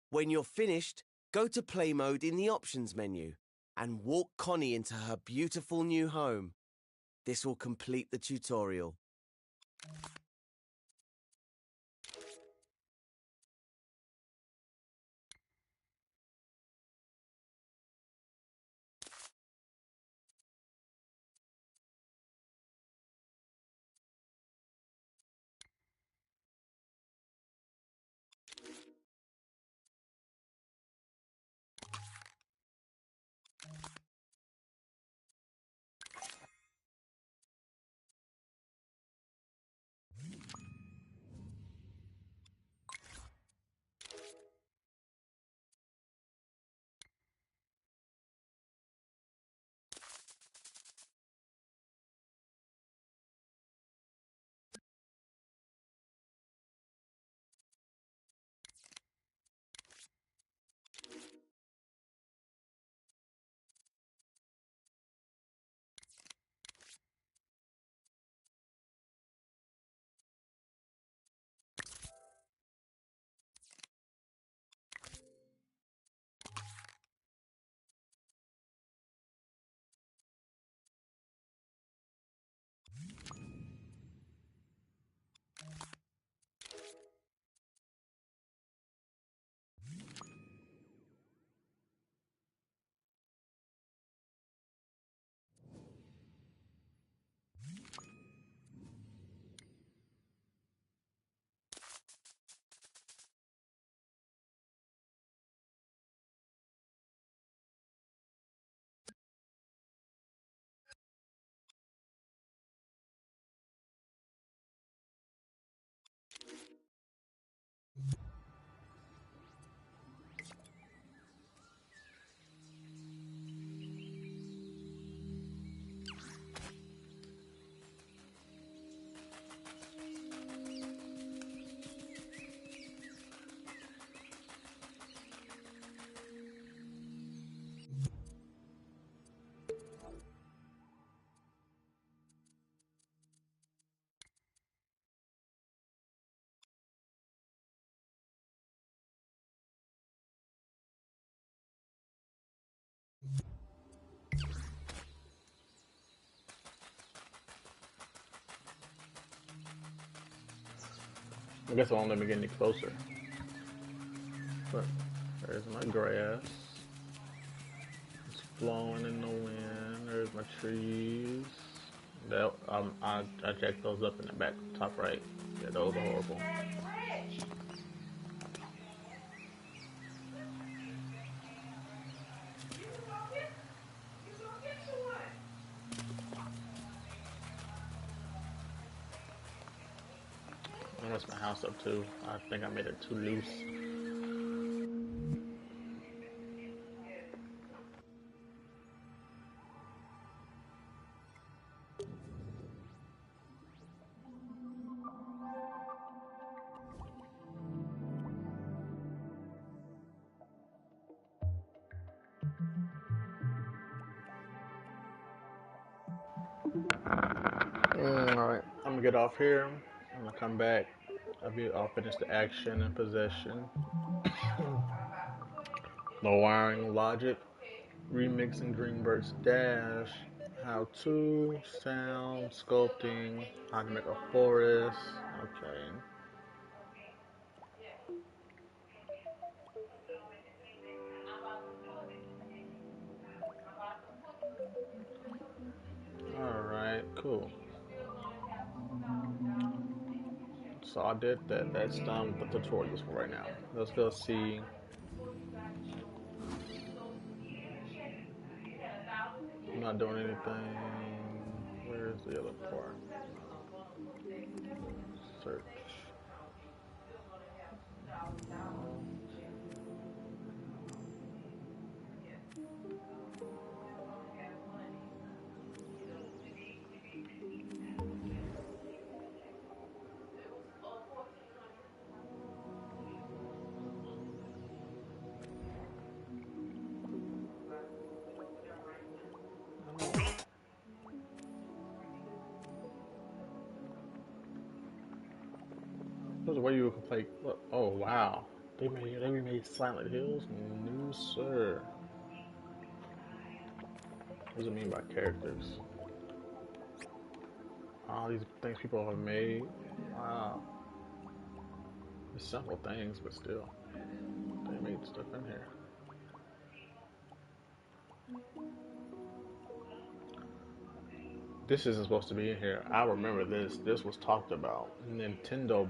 When you're finished, go to Play Mode in the Options menu and walk Connie into her beautiful new home. This will complete the tutorial. I guess it won't let me get any closer. But there's my grass. It's flowing in the wind. There's my trees. That I checked those up in the back, top right. Yeah, those are horrible. I messed my house up too. I think I made it too loose. get off here. I'm gonna come back. I'll finish the action and possession. The wiring logic. Remixing Dreamburst Dash. How to. Sound. Sculpting. How to make a forest. Okay. Alright, cool. So I did that. That's done with the tutorials for right now. Let's go see. I'm not doing anything. Where's the other part? Search. There's a way you can play. Oh wow, they remade Silent Hills. No sir. What does it mean by characters? All these things people have made. Wow. It's simple things, but still, they made stuff in here. This isn't supposed to be in here. I remember this. This was talked about. Nintendo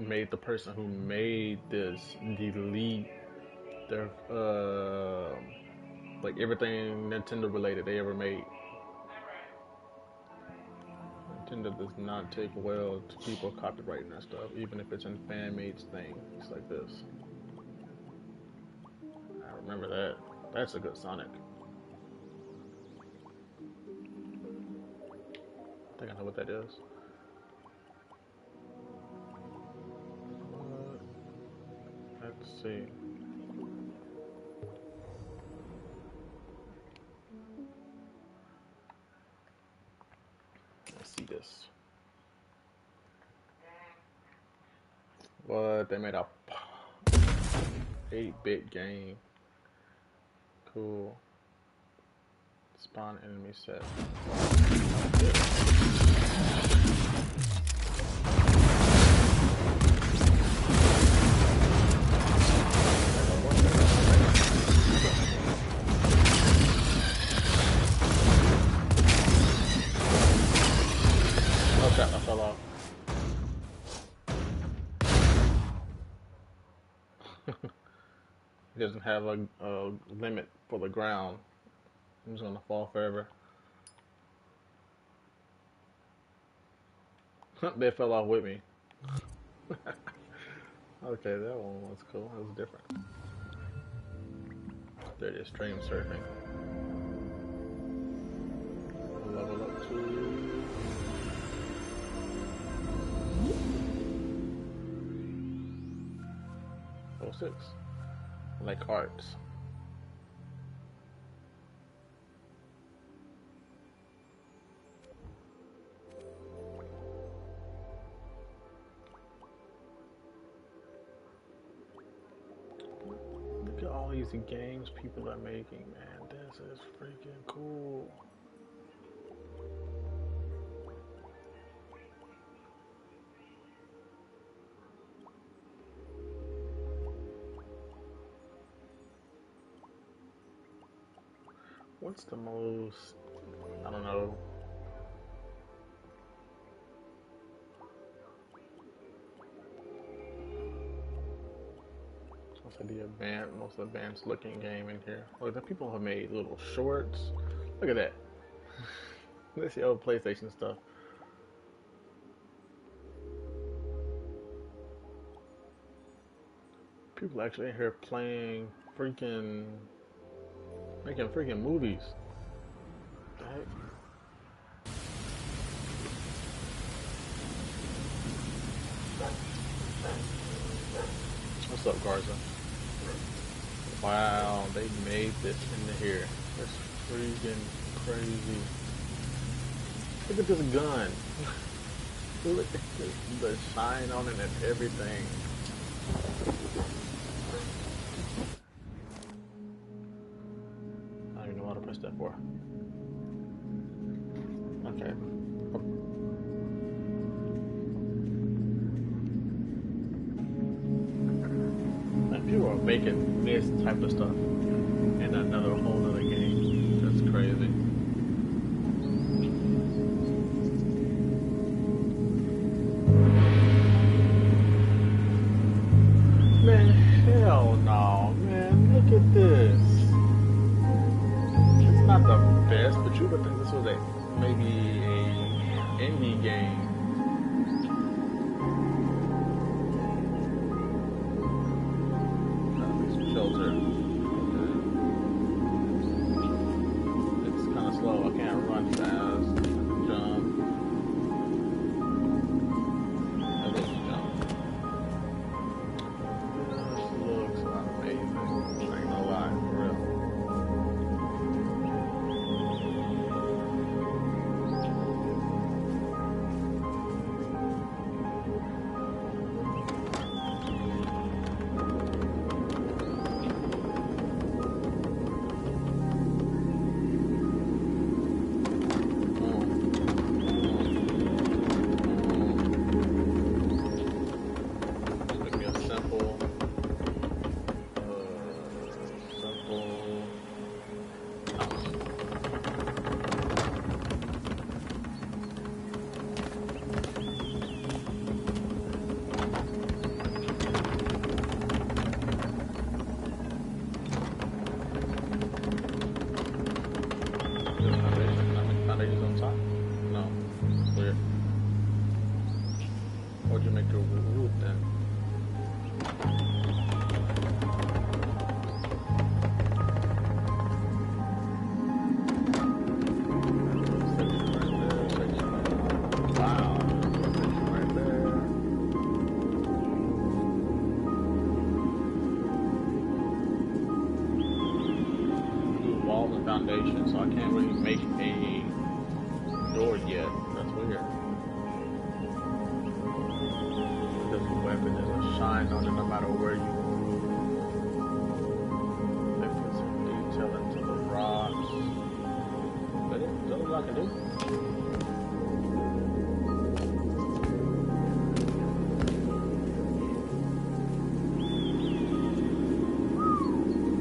made the person who made this delete their like everything Nintendo related they ever made. Nintendo does not take well to people copyrighting that stuff, even if it's in fan-made things like this. I remember that. That's a good Sonic. I think I know what that is. Let's see. Let's see this. What? They made a 8-bit game. Cool. Spawn enemy set. Oh crap, I fell off. It doesn't have a limit for the ground. I'm just gonna fall forever. They fell off with me. Okay, that one was cool. That was different. There it is, stream surfing. Level up to 06. Like arts. Look at all these games people are making, man. This is freaking cool. What's the most, I don't know. What's the most advanced looking game in here? Look, the people have made little shorts. Look at that. Let's see old PlayStation stuff. People actually in here playing freaking, making freaking movies. What the heck? What's up, Garza? Wow, they made this into here. That's freaking crazy. Look at this gun. Look at the shine on it and everything. I don't even know how to press that for. Okay. And people are making this type of stuff in another whole other game. That's crazy. Man, hell no, man. Look at this. It's not the best, but you would think this was maybe a indie game. Filter. It's kind of slow. I can't run fast. Jump. I didn't jump. This looks amazing. I ain't gonna lie, for real. Give me a simple house. Just foundations on top? No. Weird. What'd you make the roof then? Wow. Right there. Do walls and foundations, so I can't really make a door yet. That's weird. This weapon is a shine on it no matter where you move. They put some detail into the rocks. But yeah, that's all I can do.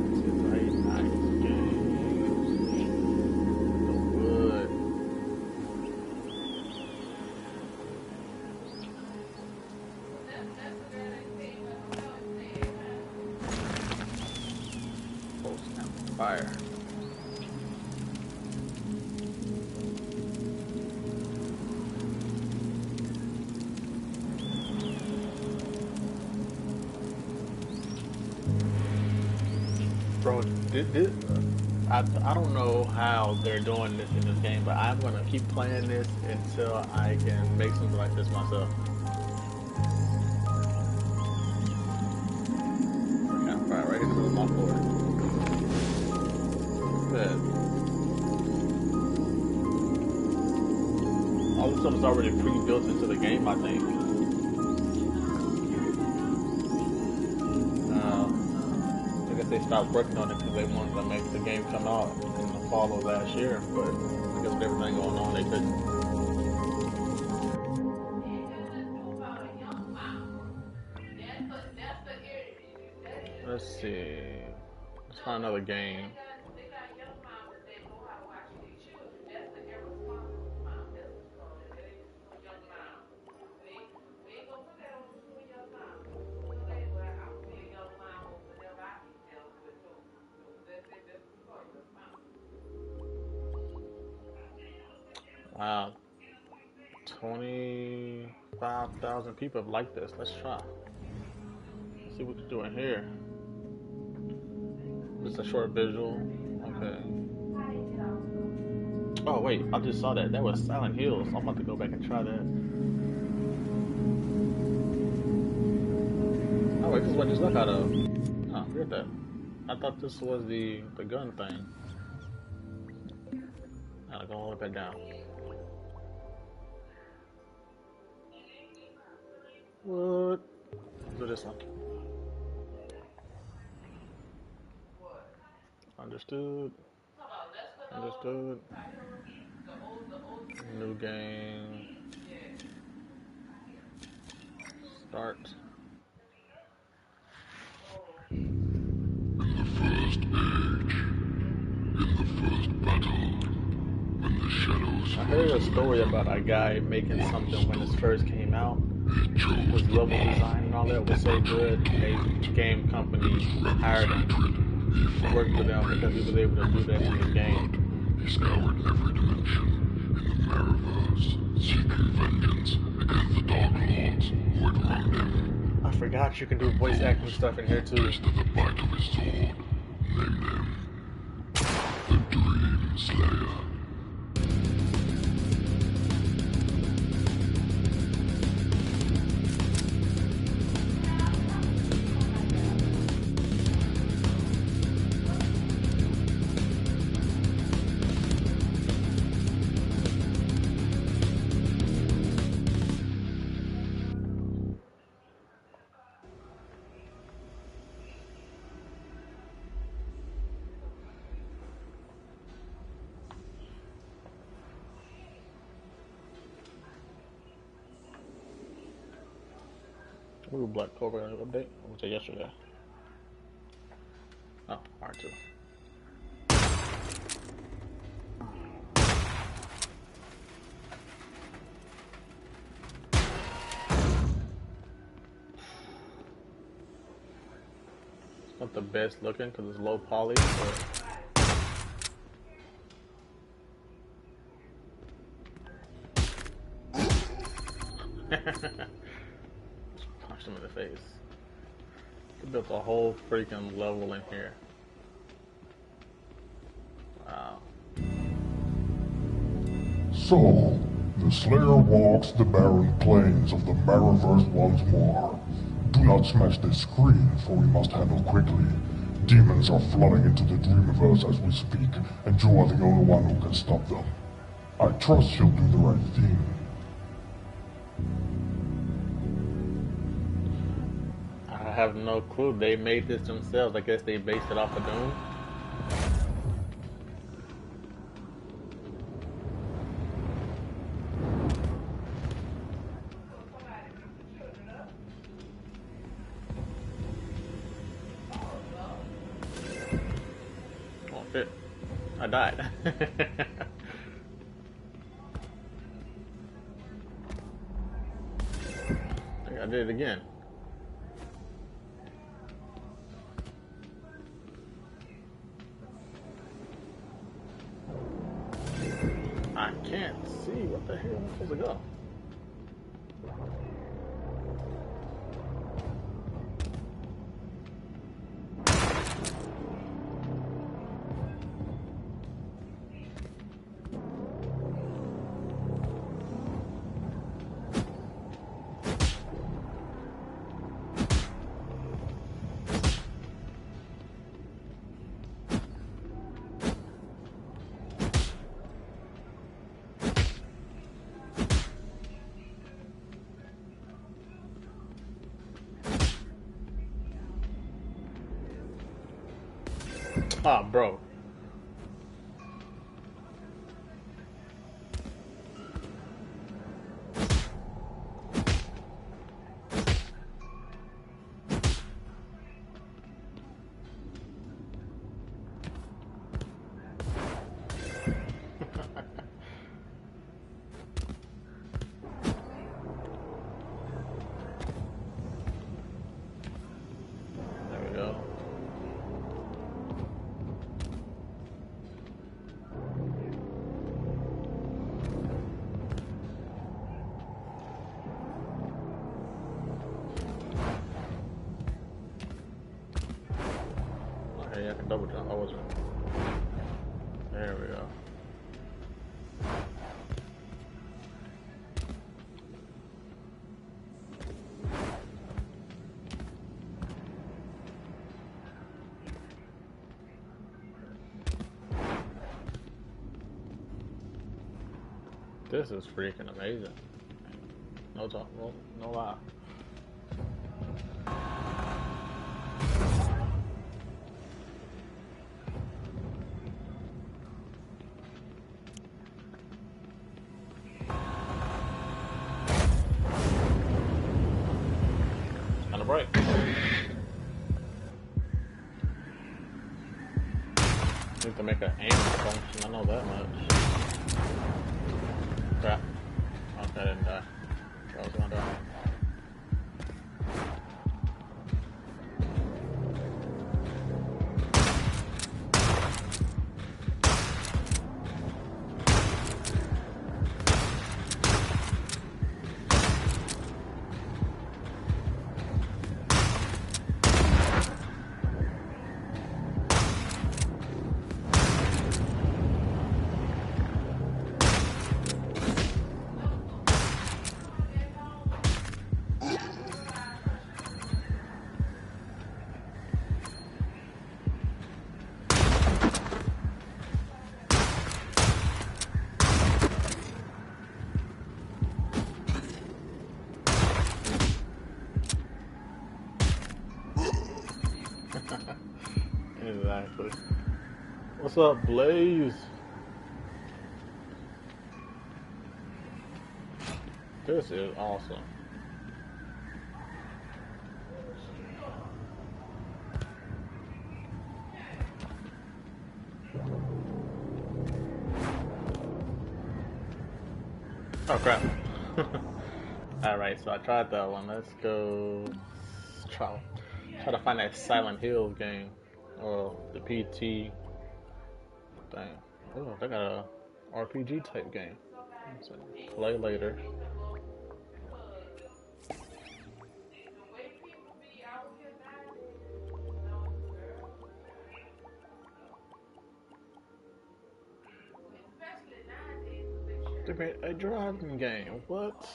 This is a nice game. So good. Post fire. Bro, I don't know how they're doing this in this game, but I'm gonna keep playing this until I can make something like this myself. Campfire right in the middle of my floor. Good. All this stuff is already pre-built into the game, I think. I guess they stopped working on it because they wanted to make the game come out in the fall of last year, but I guess with everything going on, they couldn't. Let's see. Let's find another game. Wow. 25,000 people have liked this. Let's try. Let's see what you're doing here. Just a short visual. Okay. Oh wait, I just saw that. That was Silent Hill, so I'm about to go back and try that. Oh wait, this is what I just left out of. Oh, forget that. I thought this was the gun thing. Gotta go all the way back down. do this one. Understood. Understood. New game. Start. In the first age, in the first battle, when the shadows I heard a story about a guy making something when it first came out. His level design and all that was so good, a game company hired him to work with them because he was able to do that in his game. is now in every dimension, in the Maraverse, seeking vengeance against the Dark Lords who had wronged him. I forgot you can do voice acting stuff in here too. Placed at the back of his sword, named him the Dream Slayer. Ooh, Black Clover update. I was it yesterday. Oh, R2. It's not the best looking because it's low poly, but punch him in the face. He built a whole freaking level in here. Wow. So, the Slayer walks the barren plains of the Maraverse once more. Do not smash this screen, for we must handle quickly. Demons are flooding into the Dreamiverse as we speak, and you are the only one who can stop them. I trust you'll do the right thing. I have no clue. They made this themselves. I guess they based it off of Doom. Oh shit. I died. I did it again. I can't see. What the hell am I supposed to go? Ah, bro. There we go. Okay, I can double jump. I wasn't. There we go. This is freaking amazing. No talk, no lie. Kind of bright. Need to make an aim function, I know that much. Crap. Okay, I didn't die. I was gonna die. Exactly. What's up, Blaze? This is awesome. Oh crap. Alright, so I tried that one. Let's go try to find that Silent Hill game. Or the PT thing. Oh, they got a RPG type game. So play later. They made a driving game. What?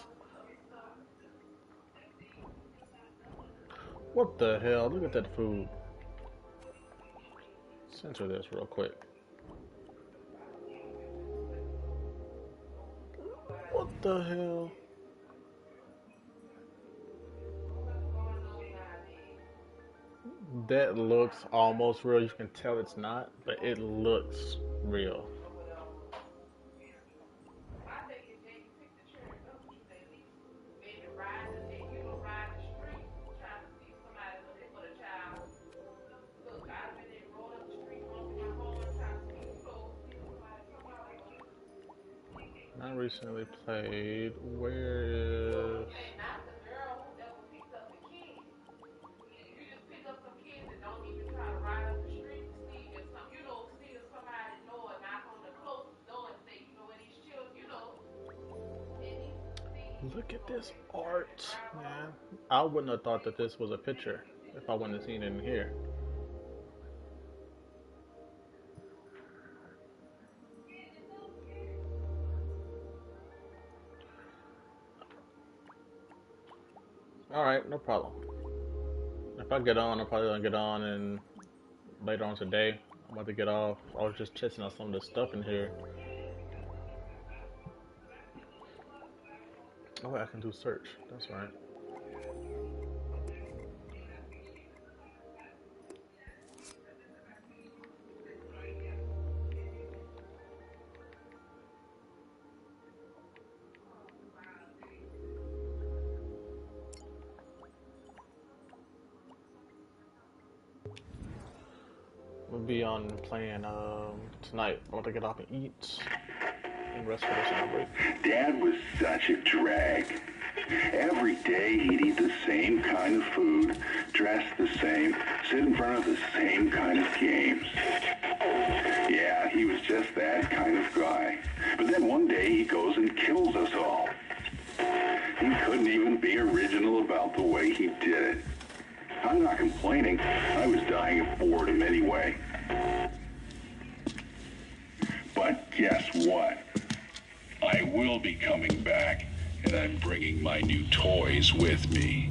What the hell? Look at that food. Censor this real quick. What the hell? That looks almost real. You can tell it's not, but it looks real. I recently played. Where is? Look at this art, man. I wouldn't have thought that this was a picture if I wouldn't have seen it in here. Alright, no problem. If I get on, I'm probably gonna get on and later on today. I'm about to get off. I was just testing out some of the stuff in here. Oh wait, I can do search. That's right. We'll be on playing tonight. I want to get off and eat and rest for the summer break. Dad was such a drag. Every day he'd eat the same kind of food, dress the same, sit in front of the same kind of games. Yeah, he was just that kind of guy. But then one day he goes and kills us all. He couldn't even be original about the way he did it. I'm not complaining. I was dying of boredom anyway. But guess what? I will be coming back, and I'm bringing my new toys with me.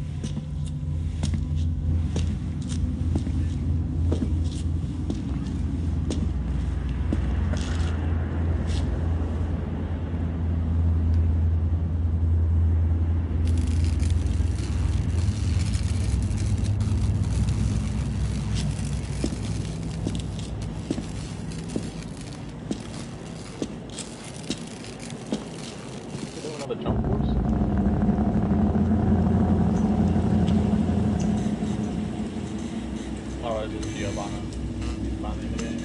probably do Giovanna. Finally in the game.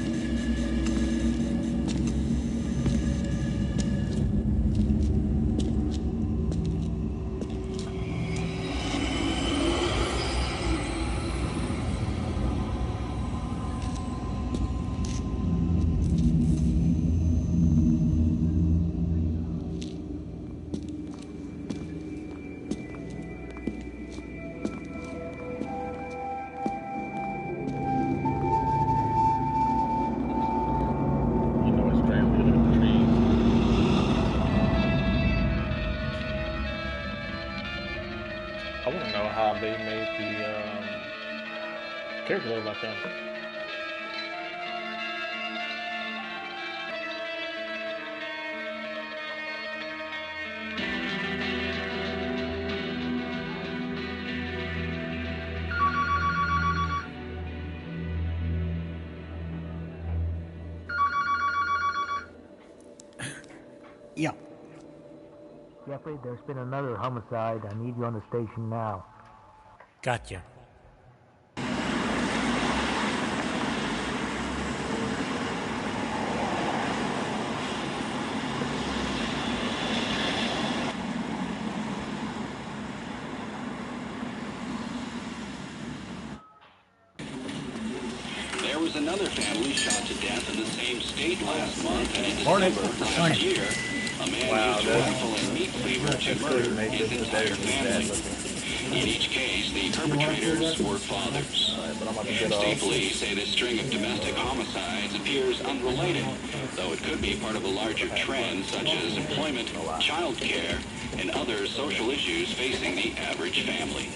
I want to know how they made the character look like him. Yeah. Jeffrey, there's been another homicide. I need you on the station now. Gotcha. There was another family shot to death in the same state last month, and in Morning. December last Morning. year, a man used a rifle and meat cleaver to murder his entire family. In each case, the perpetrators were fathers. State police say this string of domestic homicides appears unrelated, though it could be part of a larger trend such as employment, child care, and other social issues facing the average family.